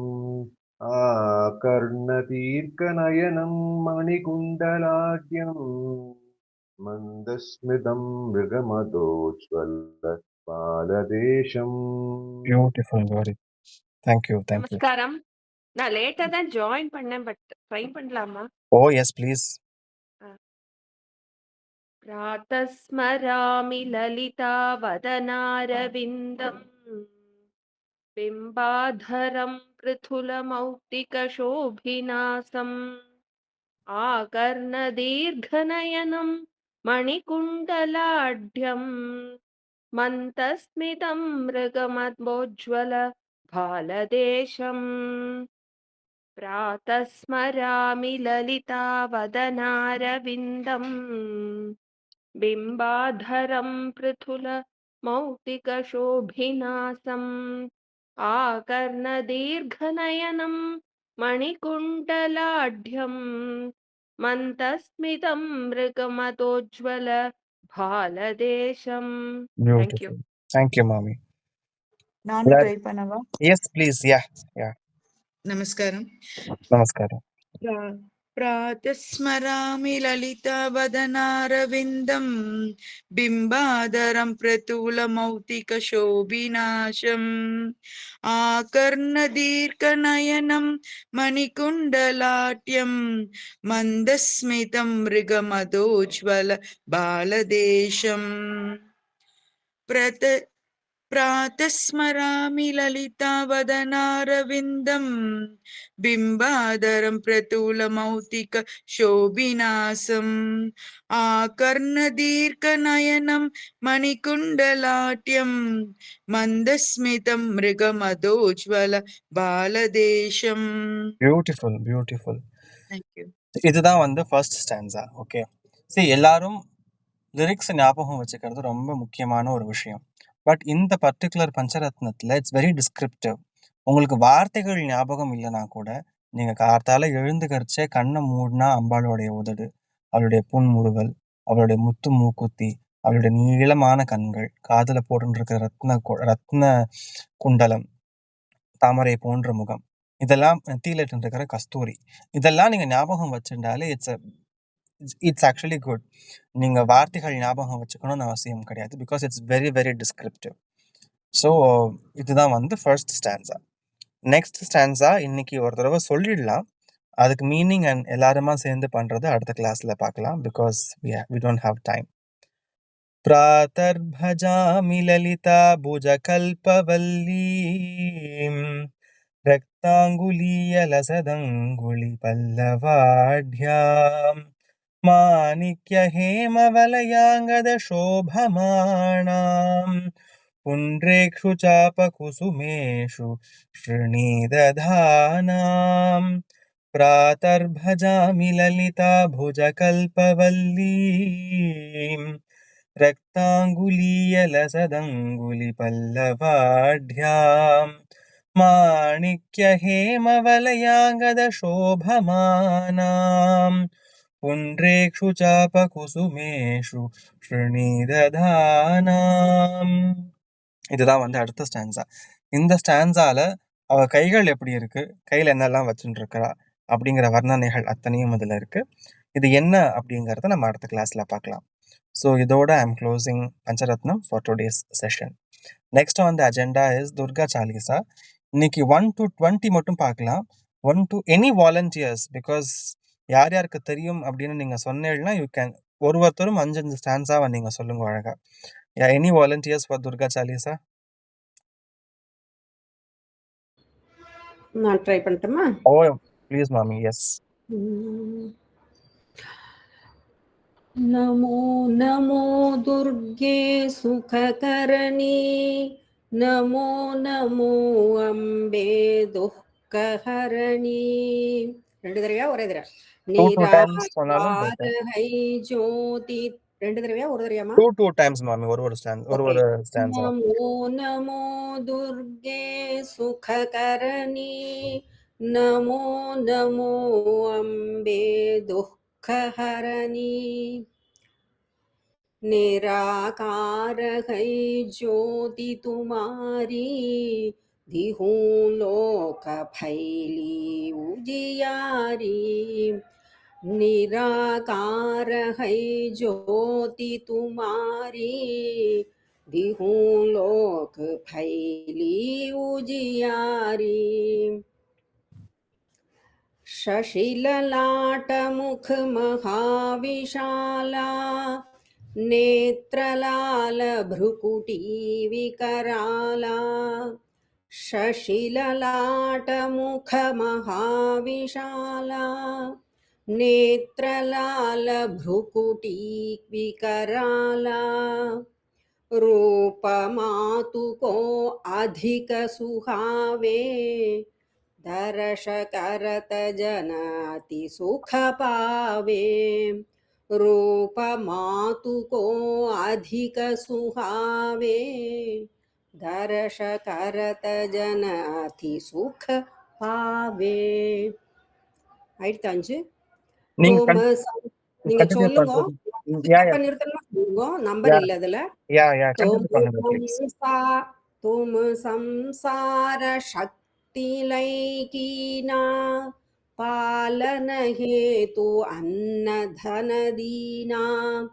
आकर्णतीर्कनयनं मणिकुण्डलाढ्यम् मन्दस्मितं मृगमदोज्ज्वलपालदेशम्. Beautiful, Gauri. Thank you. நமஸ்காரம். நான் லேட்டா தான் ஜாயின் பண்ணேன், பட் ட்ரை பண்ணலாமா? Oh, yes, please. प्रातस्मरामि ललितावदनारविन्दम् बिम्बाधरं पृथुलमौक्तिकशोभिनासम् आकर्णदीर्घनयनं मणिकुण्डलाढ्यं मन्तस्मितं मृगमदोज्ज्वल भालदेशम् प्रातस्मरामि ललितावदनारविन्दम् बिम्बाधरं पृथुलमौक्तिकशोभिनासम् आकर्णदीर्घनयनं मणिकुण्डलाढ्यं मन्तस्मितं मृगमदोज्ज्वल भालदेशम्. Thank you. Beautiful. Thank you, Mami. நானும் ட்ரை பண்ணவா? Yes, please. Yeah. நமஸ்காரம். Namaskaram. प्रातस्मरामि ललितावदनारविन्दं बिम्बादरं प्रतुलमौक्तिकशोभिनाशम् आकर्णदीर्घनयनं मणिकुण्डलाट्यं मन्दस्मितं मृगमदोज्ज्वल बालदेशम् प्रातस्मरामि ललितावदनारविन्दं बिम्बादरं प्रतुलमौक्तिकशोभिनासम् आकर्णदीर्घनयनं मणिकुण्डलाट्यं मन्दस्मितं मृगमदोज्ज्वल बालदेशम्. Beautiful, beautiful. Thank you. இதுதான் வந்து ஃபர்ஸ்ட் ஸ்டான்ஸா. ஓகே, சரி, எல்லாரும் லிரிக்ஸ் ஞாபகம் வச்சுக்கிறது ரொம்ப முக்கியமான ஒரு விஷயம். பட் இந்த பர்டிகுலர் பஞ்சரத்னத்தில் இட்ஸ் வெரி டிஸ்கிரிப்டிவ். உங்களுக்கு வார்த்தைகள் ஞாபகம் இல்லைனா கூட நீங்கள் கார்த்தால எழுந்துக்கரிச்சே கண்ணை மூடினா அம்பாளுடைய உதடு, அவளுடைய புன்முறுவல், அவளுடைய முத்து மூக்குத்தி, அவளுடைய நீளமான கண்கள், காதில் போட்டுருக்கிற ரத்ன குண்டலம், தாமரை போன்ற முகம், இதெல்லாம் நெத்தியில இருக்கிற கஸ்தூரி, இதெல்லாம் நீங்கள் ஞாபகம் வச்சுட்டாலே இட்ஸ் ஆக்சுவலி குட். நீங்கள் வார்த்தைகள் ஞாபகம் வச்சுக்கணும்னு அவசியம் கிடையாது. Because it's very very descriptive. So இதுதான் வந்து ஃபர்ஸ்ட் ஸ்டான்ஸா. நெக்ஸ்ட் ஸ்டான்ஸா இன்னைக்கு ஒரு தடவை சொல்லிடலாம். அதுக்கு மீனிங் அண்ட் எல்லாருமா சேர்ந்து பண்ணுறது அடுத்த கிளாஸில் பார்க்கலாம். Because we don't have time. प्रातर्भजामि ललिता भुजकल्पवल्लीं रक्ताङ्गुलीयलसदङ्गुलिपल्लवाढ्यां माणिक्यहेमवलयाङ्गदशोभमाणां पुण्ड्रेक्षु चापकुसुमेषु श्रीनिदधानां प्रातर्भजामि ललिता भुजकल्पवल्लीं रक्ताङ्गुलीयलसदङ्गुलिपल्लवाढ्यां माणिक्यहेमवलयाङ्गदशोभमानां पुण्ड्रेक्षु चापकुसुमेषु श्रीनिदधानाम्. இதுதான் வந்து அடுத்த ஸ்டான்ஸா. இந்த ஸ்டான்ஸால அவ கைகள் எப்படி இருக்கு, கையில் என்னெல்லாம் வச்சுட்டு இருக்கிறா அப்படிங்கிற வர்ணனைகள் அத்தனையும் அதில் இருக்கு. இது என்ன அப்படிங்கிறத நம்ம அடுத்த கிளாஸ்ல பார்க்கலாம். ஸோ இதோட I'm closing Pancharatnam for today's session. Next on the agenda is Durga Chalisa. இன்னைக்கு 1 to 20 மட்டும் பார்க்கலாம். 1 to எனி வாலண்டியர்ஸ், பிகாஸ் யார் யாருக்கு தெரியும் அப்படின்னு நீங்கள் சொன்னீங்கன்னா யூ கேன் ஒருத்தரும் 5 ஸ்டான்ஸாக நீங்கள் சொல்லுங்க அழகா. Any volunteers for Durga Chalisa? நான் ட்ரை பண்ணட்டுமா? ஓ ப்ளீஸ் மாமி. எஸ். नमो नमो दुर्गे सुखकरणी, नमो नमो अम्बे दुःखहरणी. ரெண்டு தடவையா ஒரே தடவை? நிராகார ஹை ஜோதி. ரெண்டு தடவையா ஒரு தடவையாமா? 2 times மாமி. ஒரு ஸ்டான்ஸா. நமோ நமோ துர்கே சுககரணி, நமோ நமோ அம்பே துःखहरणी. निराकार है ज्योति तुम्हारी, दिहूं लोक फैली उजियारी। निराकार है ज्योति तुम्हारी, दिहूं लोक फैली उजियारी। शशिललाट मुख महाविशाला, नेत्रलाल भ्रुकुटी विकराला। शशिललाट मुख महाविशाला, नेत्रलाल भ्रुकुटी विकराला। रूप मातु को अधिक सुहावे, दर्श करत जन अति सुख पावे। रूप मातु को अधिक सुहावे, दर्श करत जन अति सुख पावे. ஆயிடுத்தாஞ்சு. நீங்க நீங்க சொல்லுங்க. Yeah, yeah. நிறுத்தணுமா சொல்லுங்க. நம்பர் இல்ல அதுல. तुम संसार शक्ति लैकीना, पालन हेतु अन्न धन दीना।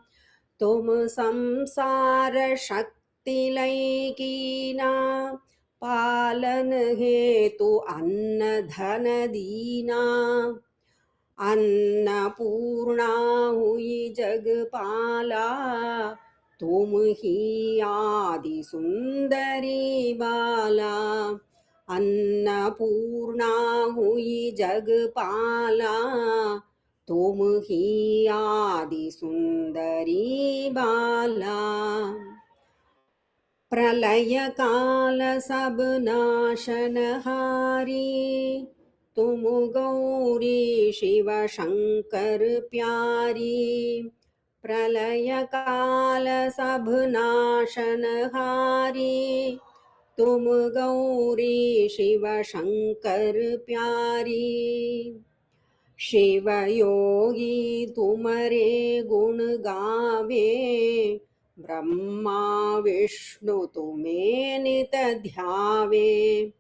तुम संसार शक्ति लैकीना, पालन हेतु अन्न धन दीना। अन्नपूर्णा हुई जगपाला, तुम ही आदि सुंदरी बाला। अन्नपूर्णा हुई जगपाला, तुम ही आदि सुंदरी बाला। प्रलय काल सब नाशनहारी, तुम गौरी शिव शंकर प्यारी। प्रलय काल सब नाशनहारी, तुम गौरी शिव शंकर प्यारी। शिव योगी तुम्हारे गुण गावे, ब्रह्मा विष्णु तुम्हें नित ध्यावे।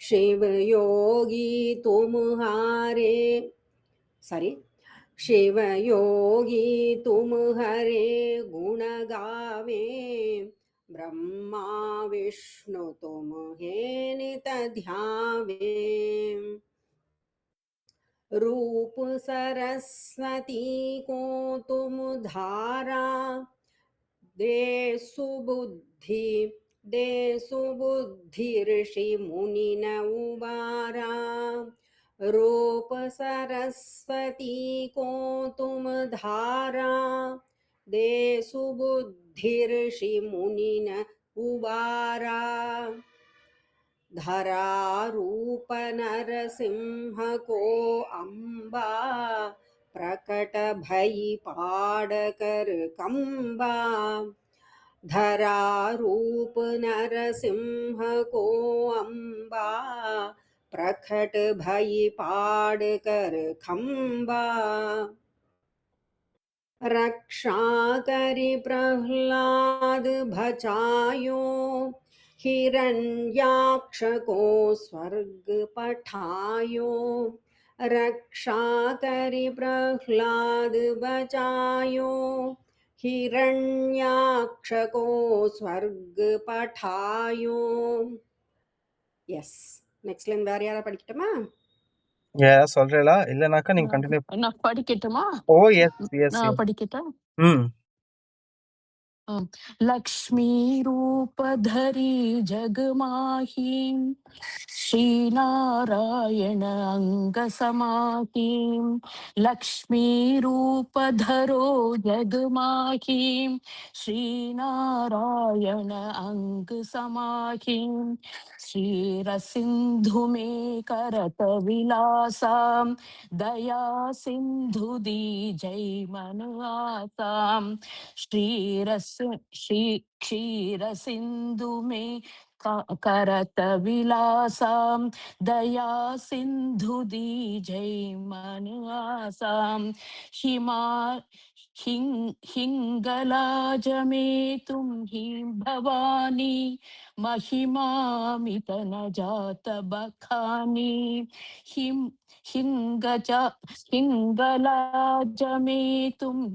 शिव योगी तुम्हारे शिव योगी तुम्हारे गुण गावे, ब्रह्मा विष्णु तुम्हें नित ध्यावे। रूप सरस्वती को तुम धारा, दे सुबुद्धि ऋषि मुनि न उबारा। रूप सरस्वती को तुम धारा, दे सुबुद्धि ऋषि मुनि न उबारा। धरा रूप नरसिंह को अम्बा, प्रकट भई पाड़ कर कंबा। धरा रूप नरसिंह को अम्बा, प्रकट भई पाड़ कर खंबा। रक्षा करि प्रहलाद बचायो, हिरण्याक्ष को स्वर्ग पठायो। रक्षा करि प्रहलाद बचायो, हिरण्याक्ष को स्वर्ग पठायो. எஸ் நெக்ஸ்ட் லைன் வேற யாரா படிக்கட்டுமா? சொல்றீங்களா? இல்லனாக்கா நீங்க கண்டினியூ. நான் படிக்கட்டுமா? ஓ எஸ் எஸ் நான் படிக்கட்டா? लक्ष्मी रूप धरी जग माही, श्री नारायण अंग समाही। लक्ष्मी रूप धरो जग माही, श्री नारायण अंग समाही। क्षीर सिंधु में करत विलासा, दया सिंधु दीजै मन आसा। क्षीर सिंधु में करत विलासा, दया सिंधु दीजै मन आसा। हिङ्गलाजमेतुं हीं भवानी महिमामित न जात बखानी हिङ्गलाजमेतुं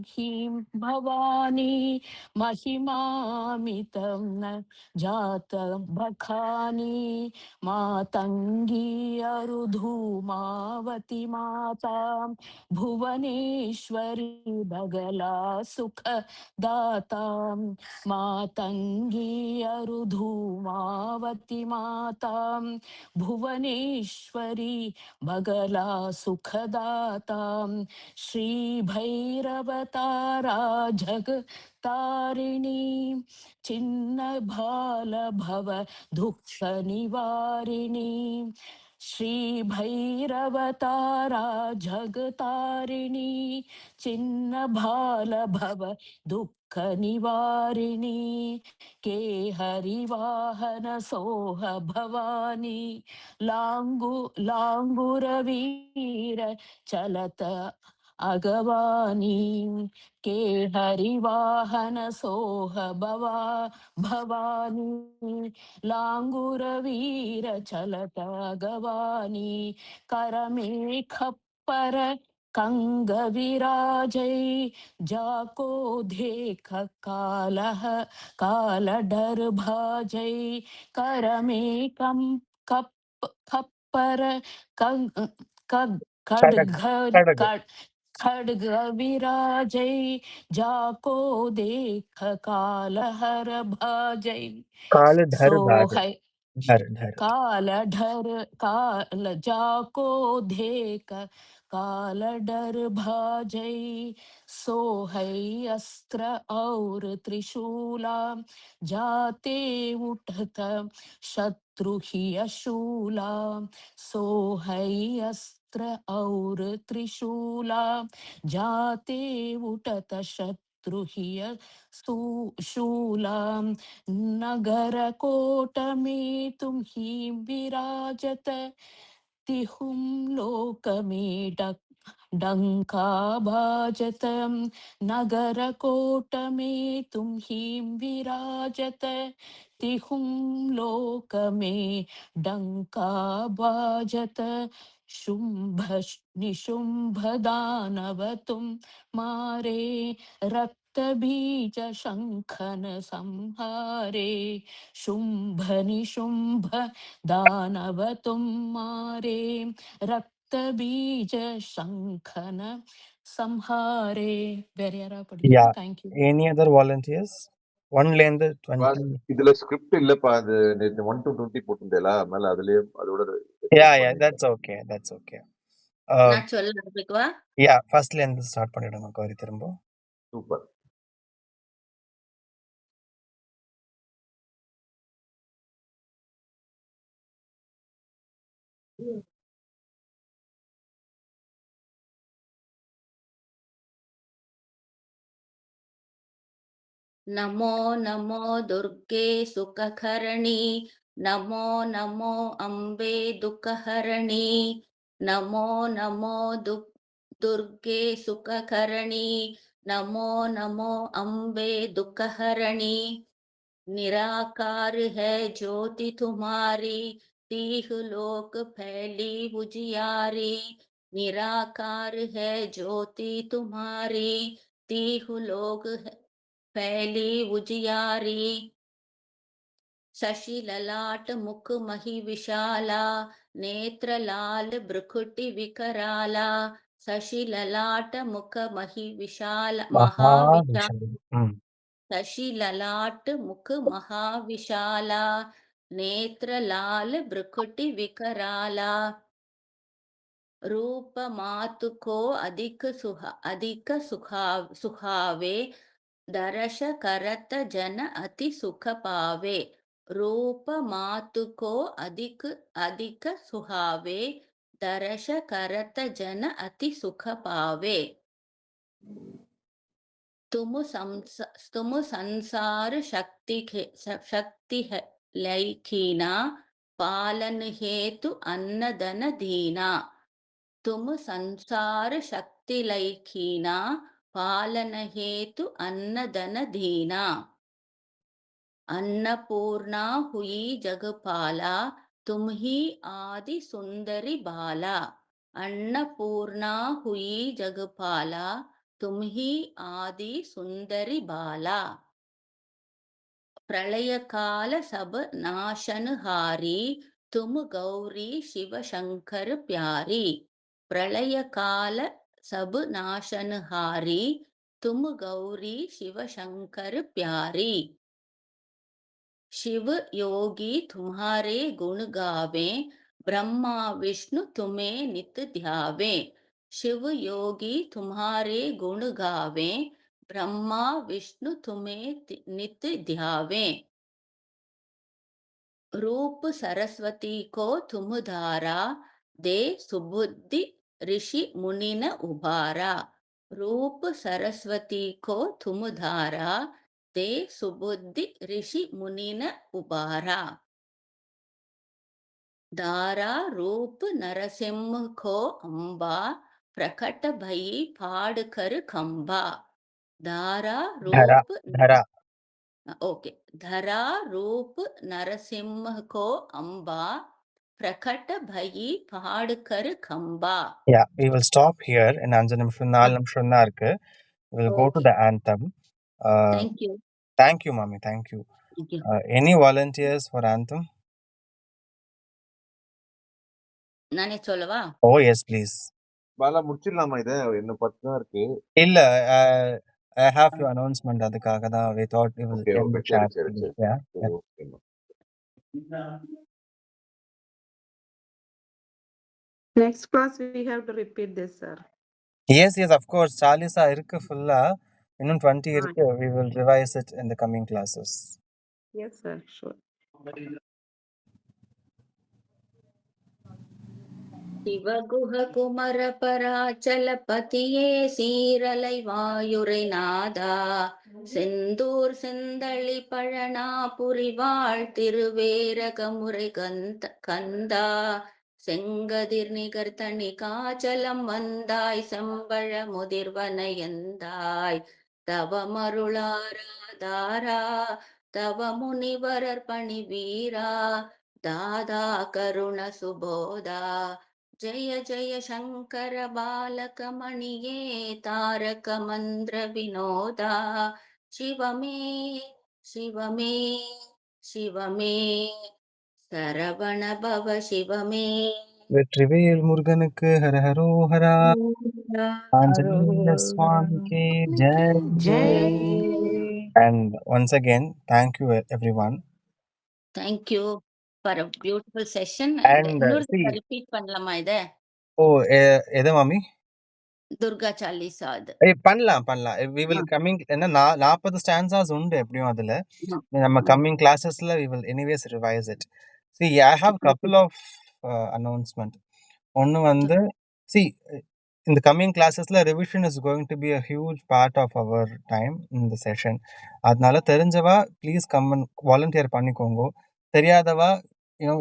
हीं भवानी महिमामितं न जात बखानी मातङ्गी अरुधूमावती माता भुवनेश्वरी बगला सुखदातां मातङ्गी अरुधूमावती मातां भुवनेश्वरी बगला सुखदातां श्रीभैरवतारा जगतारिणी छिन्नबालभव दुःखनिवारिणी श्रीभैरवतारा जगतारिणी छिन्नबालभव दुःखनिवारिणी केहरिवाहन सोह भवानी लाङ्गुरवीर चलत अगवानी केहरिवाहन सोह भवानी लाङ्गुरवीर चलत अगवानी करमे खप्पर कंगविराजै जाको देख कालडर भाजै करमे खप्पर खडग खड्ग विराजै जाको देख कालहर भाजै काल धर सो भाज है धर काल जाको देख काल डर भाजै सो है अस्त्र और त्रिशूला जाते उठत शत्रु ही अशूला सो है अस्त्र और त्रिशूला जाते उठत शत्रु ही शूला नगर कोट में तुम ही विराजत तिहुम लोक में डंका बाजत नगर कोट में तुम ही विराजत तिहुम लोक में डंका बाजत शुंभ निशुंभ दानव तुम मारे रक्त बीज शंखन संहारे शुंभ निशुंभ दानव तुम मारे रक्त बीज शंखन संहारे வேற யாரா படிக்கணும் Yeah. Thank you Any other volunteers? 1 ல இருந்து 20. இதுல ஸ்கிரிப்ட் இல்லப்பா, அது நேத்து 1 to 20 போட்டிருந்தேல, அதனால அதுலயே அதோட Yeah, that's okay. That's okay. நான் சொல்ல ஆரம்பிக்கவா? Yeah, ஃபர்ஸ்ட்ல இருந்து ஸ்டார்ட் பண்ணிடுங்க கௌரி திரும்ப. சூப்பர். नमो नमो दुर्गे सुखकरणी नमो नमो अम्बे दुःखहरणी नमो नमो दुर्गे सुखकरणी नमो नमो अम्बे दुःखहरणी निराकार है ज्योति तुम्हारी तीह लोक फैली उजियारी निराकार है ज्योति तुम्हारी तीह लोक फैली उजियारी शशि ललाट मुख मही विशाला नेत्र लाल भ्रुकुटि विकराला शशि ललाट मुख मही विशाल महाविशाल शशि ललाट मुख महाविशाला नेत्र लाल भ्रुकुटि विकराला रूप मातु को अधिक सुहावे दर्श करत जन अति सुख पावे रूप मातु को अधिक सुहावे दर्श करत जन अति सुख पावे तुम संसार शक्ति है लैखीना पालन हेतु अन्न धन दीना तुम संसार शक्ति लैखीना पालन हेतु अन्नधन दीना अन्नपूर्णा हुई जगपाला तुम ही आदि सुंदरी बाला अन्नपूर्णा हुई जगपाला तुम ही आदि सुंदरी बाला प्रलय काल सब नाशनहारी तुम गौरी शिव शंकर प्यारी प्रलय काल सब नाशनहारी तुम गौरी शिव शंकर प्यारी शिव योगी तुम्हारे गुण गावे ब्रह्मा विष्णु तुम्हें नित ध्यावे शिव योगी तुम्हारे गुण गावे ब्रह्मा विष्णु तुम्हें नित ध्यावे रूप सरस्वती को तुम धारा दे सुबुद्धि ऋषि मुनि न उबारा रूप सरस्वती को तुम धारा दे सुबुद्धि ऋषि मुनि न उबारा धारा रूप नरसिंह को अंबा प्रकट भई फाड़ कर खंबा धारा धरा रूप धरा ओके धरा रूप नरसिंह को अंबा प्रकट भई फाड़ कर खंबा Yeah, we will stop here in 5 நிமிஷம் 4 நிமிஷம் தான் இருக்கு. We will go to Okay. the anthem. Thank you. Thank you, Mami. Thank you. Thank you. Any volunteers for anthem? நானே சொல்லவா? Oh, yes, please. பாலா முடிச்சிடலாமா இதை? இன்னும் 10 தான் இருக்கு. இல்ல, I have your announcement. அதுக்காக தான் we thought it will Okay, end okay. the chat. சரி. Yeah. சரி, ஓகேம்மா. Next class we have to repeat this, sir. Yes, of course. Chalisa இருக்கு full-ஆ. இன்னும் 20 இருக்கு. We will revise it in the coming classes. Yes, sir. Sure. சிவகுஹ குமர பராச்சலபதியே சீரலை வாயுரை நாதா செந்தூர் செந்தளி பழனாபுரி வாழ் திருவேரகமுறை கந்தா செங்கதிர் நிகர்த்தனி காச்சலம் வந்தாய் செம்பழ முதிர்வனையந்தாய் தவமருளாராதாரா தவ முனிவரர் பணி வீரா தாதா கருண சுபோதா जय जय शंकर बालक मणिये तारक मंत्र विनोदा शिवमे शिवमे शिवमे सरवण भव शिवमे வெற்றிவேல் முருகனுக்கு ஹரஹரோஹரா. ஆஞ்சநேய சுவாமிக்கு Jai. And once again, thank you everyone. Thank you for a beautiful session. And see, repeat பண்ணலாமா இத? எது மாமி? துர்கா சாலிசா அது. பண்ணலாம். We will coming என்ன 40 stanzas உண்டு எப்படியும் அதுல. நம்ம coming classesல we will anyways revise it. See, I have couple of announcement. ஒன்னு வந்து see, in the coming classesல revision is going to be a huge part of our time in the session. அதனால தெரிஞ்சவா please come and volunteer பண்ணிக்கோங்க. தெரியாதவா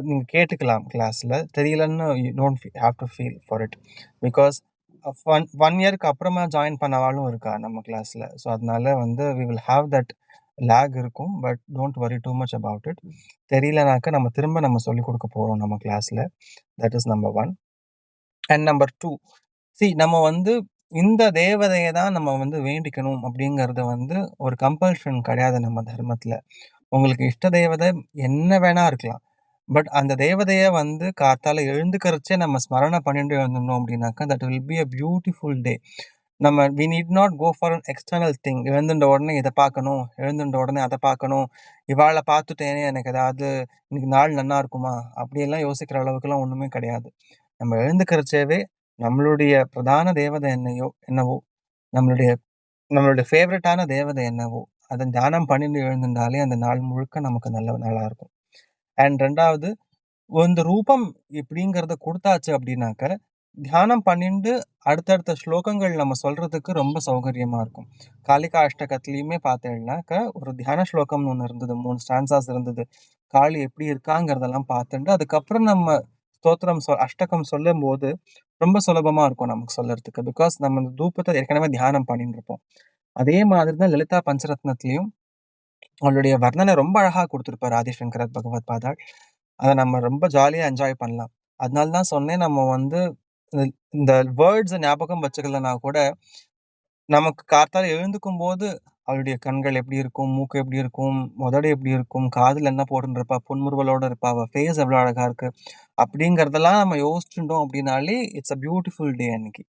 நீங்க கேட்டுக்கலாம் கிளாஸ்ல. தெரியலன்னு you don't have to feel for it because one yearக்கு அப்புறமா join பண்ணவாலும் இருக்கா நம்ம கிளாஸ்ல. ஸோ அதனால வந்து we will have that lag இருக்கும். But don't worry too much about it. தெரியலனாக்க நம்ம திரும்ப சொல்லிக் கொடுக்க போறோம் நம்ம கிளாஸ்ல. that is number 1. and number 2, see, நம்ம வந்து இந்த தேவதையை தான் நம்ம வந்து வேண்டிக்கணும் அப்படிங்கறது வந்து ஒரு கம்பல்ஷன் கிடையாது நம்ம தர்மத்துல. உங்களுக்கு இஷ்ட தேவதை என்ன வேணா இருக்கலாம். பட் அந்த தேவதையை வந்து காத்தால எழுந்துக்கிறச்சே நம்ம ஸ்மரணை பண்ணிட்டு எழுந்தோம் அப்படின்னாக்கா that will be a beautiful day. நம்ம we need not go for an external thing. எழுந்துட்ட உடனே இதை பார்க்கணும், எழுந்துட்ட உடனே அதை பார்க்கணும், இவாளை பார்த்துட்டேனே எனக்கு ஏதாவது இன்னைக்கு நாள் நல்லா இருக்குமா அப்படியெல்லாம் யோசிக்கிற அளவுக்குலாம் ஒண்ணுமே கிடையாது. நம்ம எழுந்துக்கிறச்சேவே நம்மளுடைய பிரதான தேவதை என்னவோ நம்மளுடைய ஃபேவரட்டான தேவதை என்னவோ அதை தியானம் பண்ணிட்டு எழுந்துட்டாலே அந்த நாள் முழுக்க நமக்கு நல்ல நாளா இருக்கும். அண்ட் 2வது, இந்த ரூபம் இப்படிங்கிறத கொடுத்தாச்சு அப்படின்னாக்க தியானம் பண்ணிட்டு அடுத்தடுத்த ஸ்லோகங்கள் நம்ம சொல்றதுக்கு ரொம்ப சௌகரியமா இருக்கும். காளிகா அஷ்டகத்திலயுமே பார்த்தேன்னாக்க ஒரு தியான ஸ்லோகம்னு ஒன்று இருந்தது, 3 ஸ்டான்சாஸ் இருந்தது. காளி எப்படி இருக்காங்கிறதெல்லாம் பார்த்துட்டு அதுக்கப்புறம் நம்ம ஸ்தோத்திரம் அஷ்டகம் சொல்லும்போது ரொம்ப சுலபமா இருக்கும் நமக்கு சொல்லறதுக்கு. பிகாஸ் நம்ம இந்த தூபத்தை ஏற்கனவே தியானம் பண்ணிட்டு இருப்போம். அதே மாதிரி தான் லலிதா பஞ்சரத்னத்திலையும் அவளுடைய வர்ணனை ரொம்ப அழகா கொடுத்திருப்பாரு ஆதிசங்கர பகவத் பாதாள். அதை நம்ம ரொம்ப ஜாலியா என்ஜாய் பண்ணலாம். அதனால தான் சொன்னேன், நம்ம வந்து இந்த வேர்ட்ஸ் ஞாபகம் வச்சுக்கலனா கூட நமக்கு காத்தால எழுந்துக்கும் போது அவளுடைய கண்கள் எப்படி இருக்கும், மூக்கு எப்படி இருக்கும், உதடு எப்படி இருக்கும், காதுல என்ன போட்டுன்னு இருப்பா, புன்முறுவலோட இருப்பா, அவ ஃபேஸ் எவ்வளவு அழகா இருக்கு அப்படிங்கறதெல்லாம் நம்ம யோசிச்சுட்டோம் அப்படின்னாலே இட்ஸ் அ பியூட்டிஃபுல் டே அன்னைக்கு.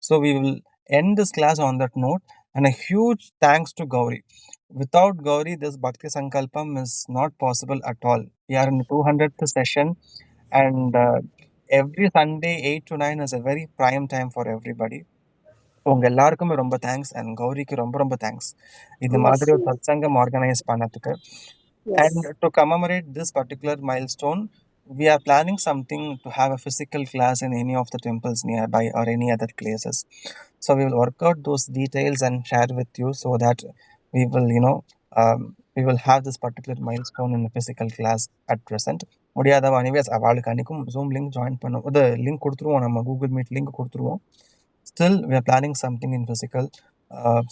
So we will end this class on that note, and a huge thanks to Gauri. Without Gauri, this Bhakti Sankalpam is not possible at all. We are in the 200th session, and every Sunday 8 to 9 is a very prime time for everybody. உங்க எல்லாருக்குமே ரொம்ப thanks, and கௌரிக்கு ரொம்ப ரொம்ப thanks இந்த மாதிரி ஒரு சத்சங்கம் organise பண்ணதுக்கு. And to commemorate this particular milestone, we are planning something to have a physical class in any of the temples nearby or any other places. So we will work out those details and share with you so that we will, we will have this particular milestone in a physical class at present. முடியாதவா anyways அவளுக்கு அன்னைக்கும் zoom link join பண்ணுவோம், அது link கொடுத்துருவோம், நம்ம Google meet link கொடுத்துருவோம். Still we are planning something in physical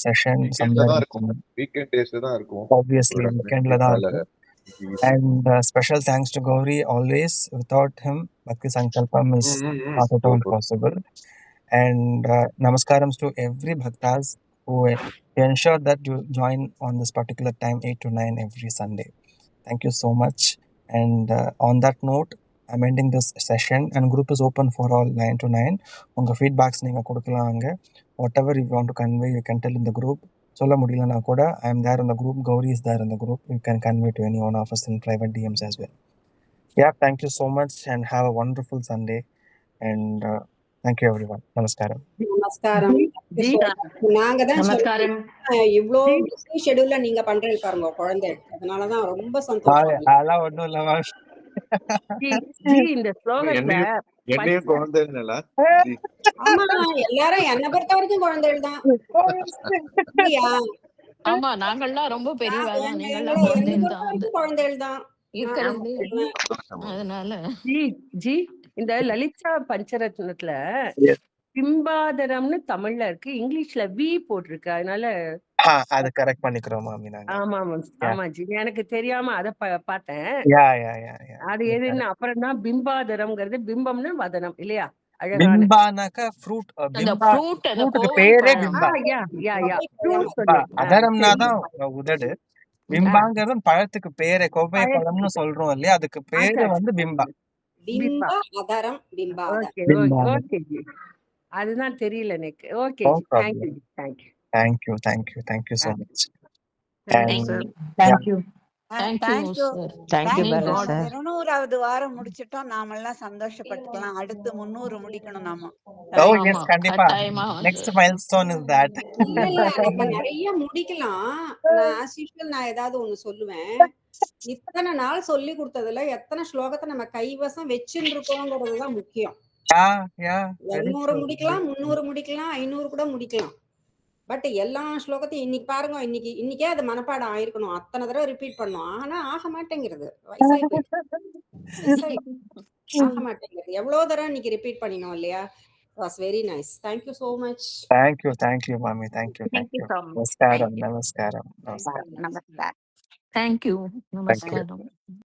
session somewhere. Weekend days தான் இருக்கும். Obviously weekendல தான் இருக்கும். And special thanks to Gauri always. Without him, Bhakti Sankalpam is not at all possible. And namaskarams to every bhaktas who ensure that you join on this particular time 8 to 9 every Sunday. Thank you so much. And on that note, I'm ending this session, and group is open for all 9 to 9. Unga feedbacks neenga kudukalam anga. Whatever you want to convey, you can tell in the group. சொல்ல முடியலனா கூட I am there in the group, Gauri is there in the group. You can convey to any one of us in private DMs as well. Yeah, thank you so much and have a wonderful Sunday. And thank you everyone. Namaskaram. நமஸ்காரம். நாங்க தான் நமஸ்காரம். இவ்ளோ busy ஷெட்யூல்ல நீங்க பண்றீங்க பாருங்க குழந்தை, அதனால தான் ரொம்ப சந்தோஷம். அதெல்லாம் ஒண்ணும் இல்ல மேம். இந்த ஸ்லோகத்துல என்னையும் குழந்தைங்களா? ஆமா, எல்லாரும் என்ன பொறுத்த வரைக்கும் குழந்தைகள் தான். ஆமா, நாங்கள்லாம் ரொம்ப பெரியவா தான், நீங்கள்லாம் குழந்தைகள் தான் இருக்கிறது. அதனால ஜி இந்த லலிதா பஞ்சரத்னத்துல பிம்பாதரம்னு தமிழ்ல இருக்கு, இங்கிலீஷ்ல வி போட்டிருக்கு, அதனால அது கரெக்ட் பண்ணிக்கிறோம் மாமி நாங்க. ஆமா ஆமா ஜி, எனக்கு தெரியாம அத பார்த்தேன். அது எதுன்னு அப்புறம் தான் பிம்பாதரம்ங்கிறது, பிம்பம்னு வதனம் இல்லையா? பிம்பானாக்க ஃப்ரூட், ஃப்ரூட்டுக்கு பேரே பிம்பா. அதரம்னா தான் உதடு, பிம்பாங்கிறது பழத்துக்கு பேரே, கோவை பழம்னு சொல்றோம் இல்லையா, அதுக்கு பேரு வந்து பிம்பா. பிம்பா அதரம் பிம்பா. ஓகே ஜி, அதுதான் தெரியல எனக்கு. Okay G, thank you so much. Thank you. 200வது வாரம் முடிச்சிட்டோம், நாமெல்லாம் சந்தோஷப்பட்டுக்கலாம். அடுத்து 300 முடிக்கணும் நாம. Oh yes, கண்டிப்பா. Next milestone is that. நிறைய முடிக்கலாம். நான் as usual நான் ஏதாவது ஒன்னு சொல்லுவேன். இத்தனை நாள் சொல்லி கொடுத்ததுல எத்தனை ஸ்லோகத்தை நம்ம கைவசம் வச்சிருக்கோங்கிறது தான் முக்கியம். 200 முடிக்கலாம், 300 முடிக்கலாம், 500 கூட முடிக்கலாம். பட் எல்லா ஸ்லோகத்தையும் இன்னைக்கு பாருங்க, இன்னைக்கே அது மனப்பாடம் ஆயிருக்கணும், அத்தனை தடவை ரிப்பீட் பண்ணோம். ஆனா ஆக மாட்டேங்கிறது, ஆக மாட்டேங்கிறது. எவ்வளவு தடவை இன்னைக்கு ரிப்பீட் பண்ணினோம் இல்லையா? was very nice. Thank you so much. Thank you mami. Thank you. Namaskaram. Thank you. Namaskaram.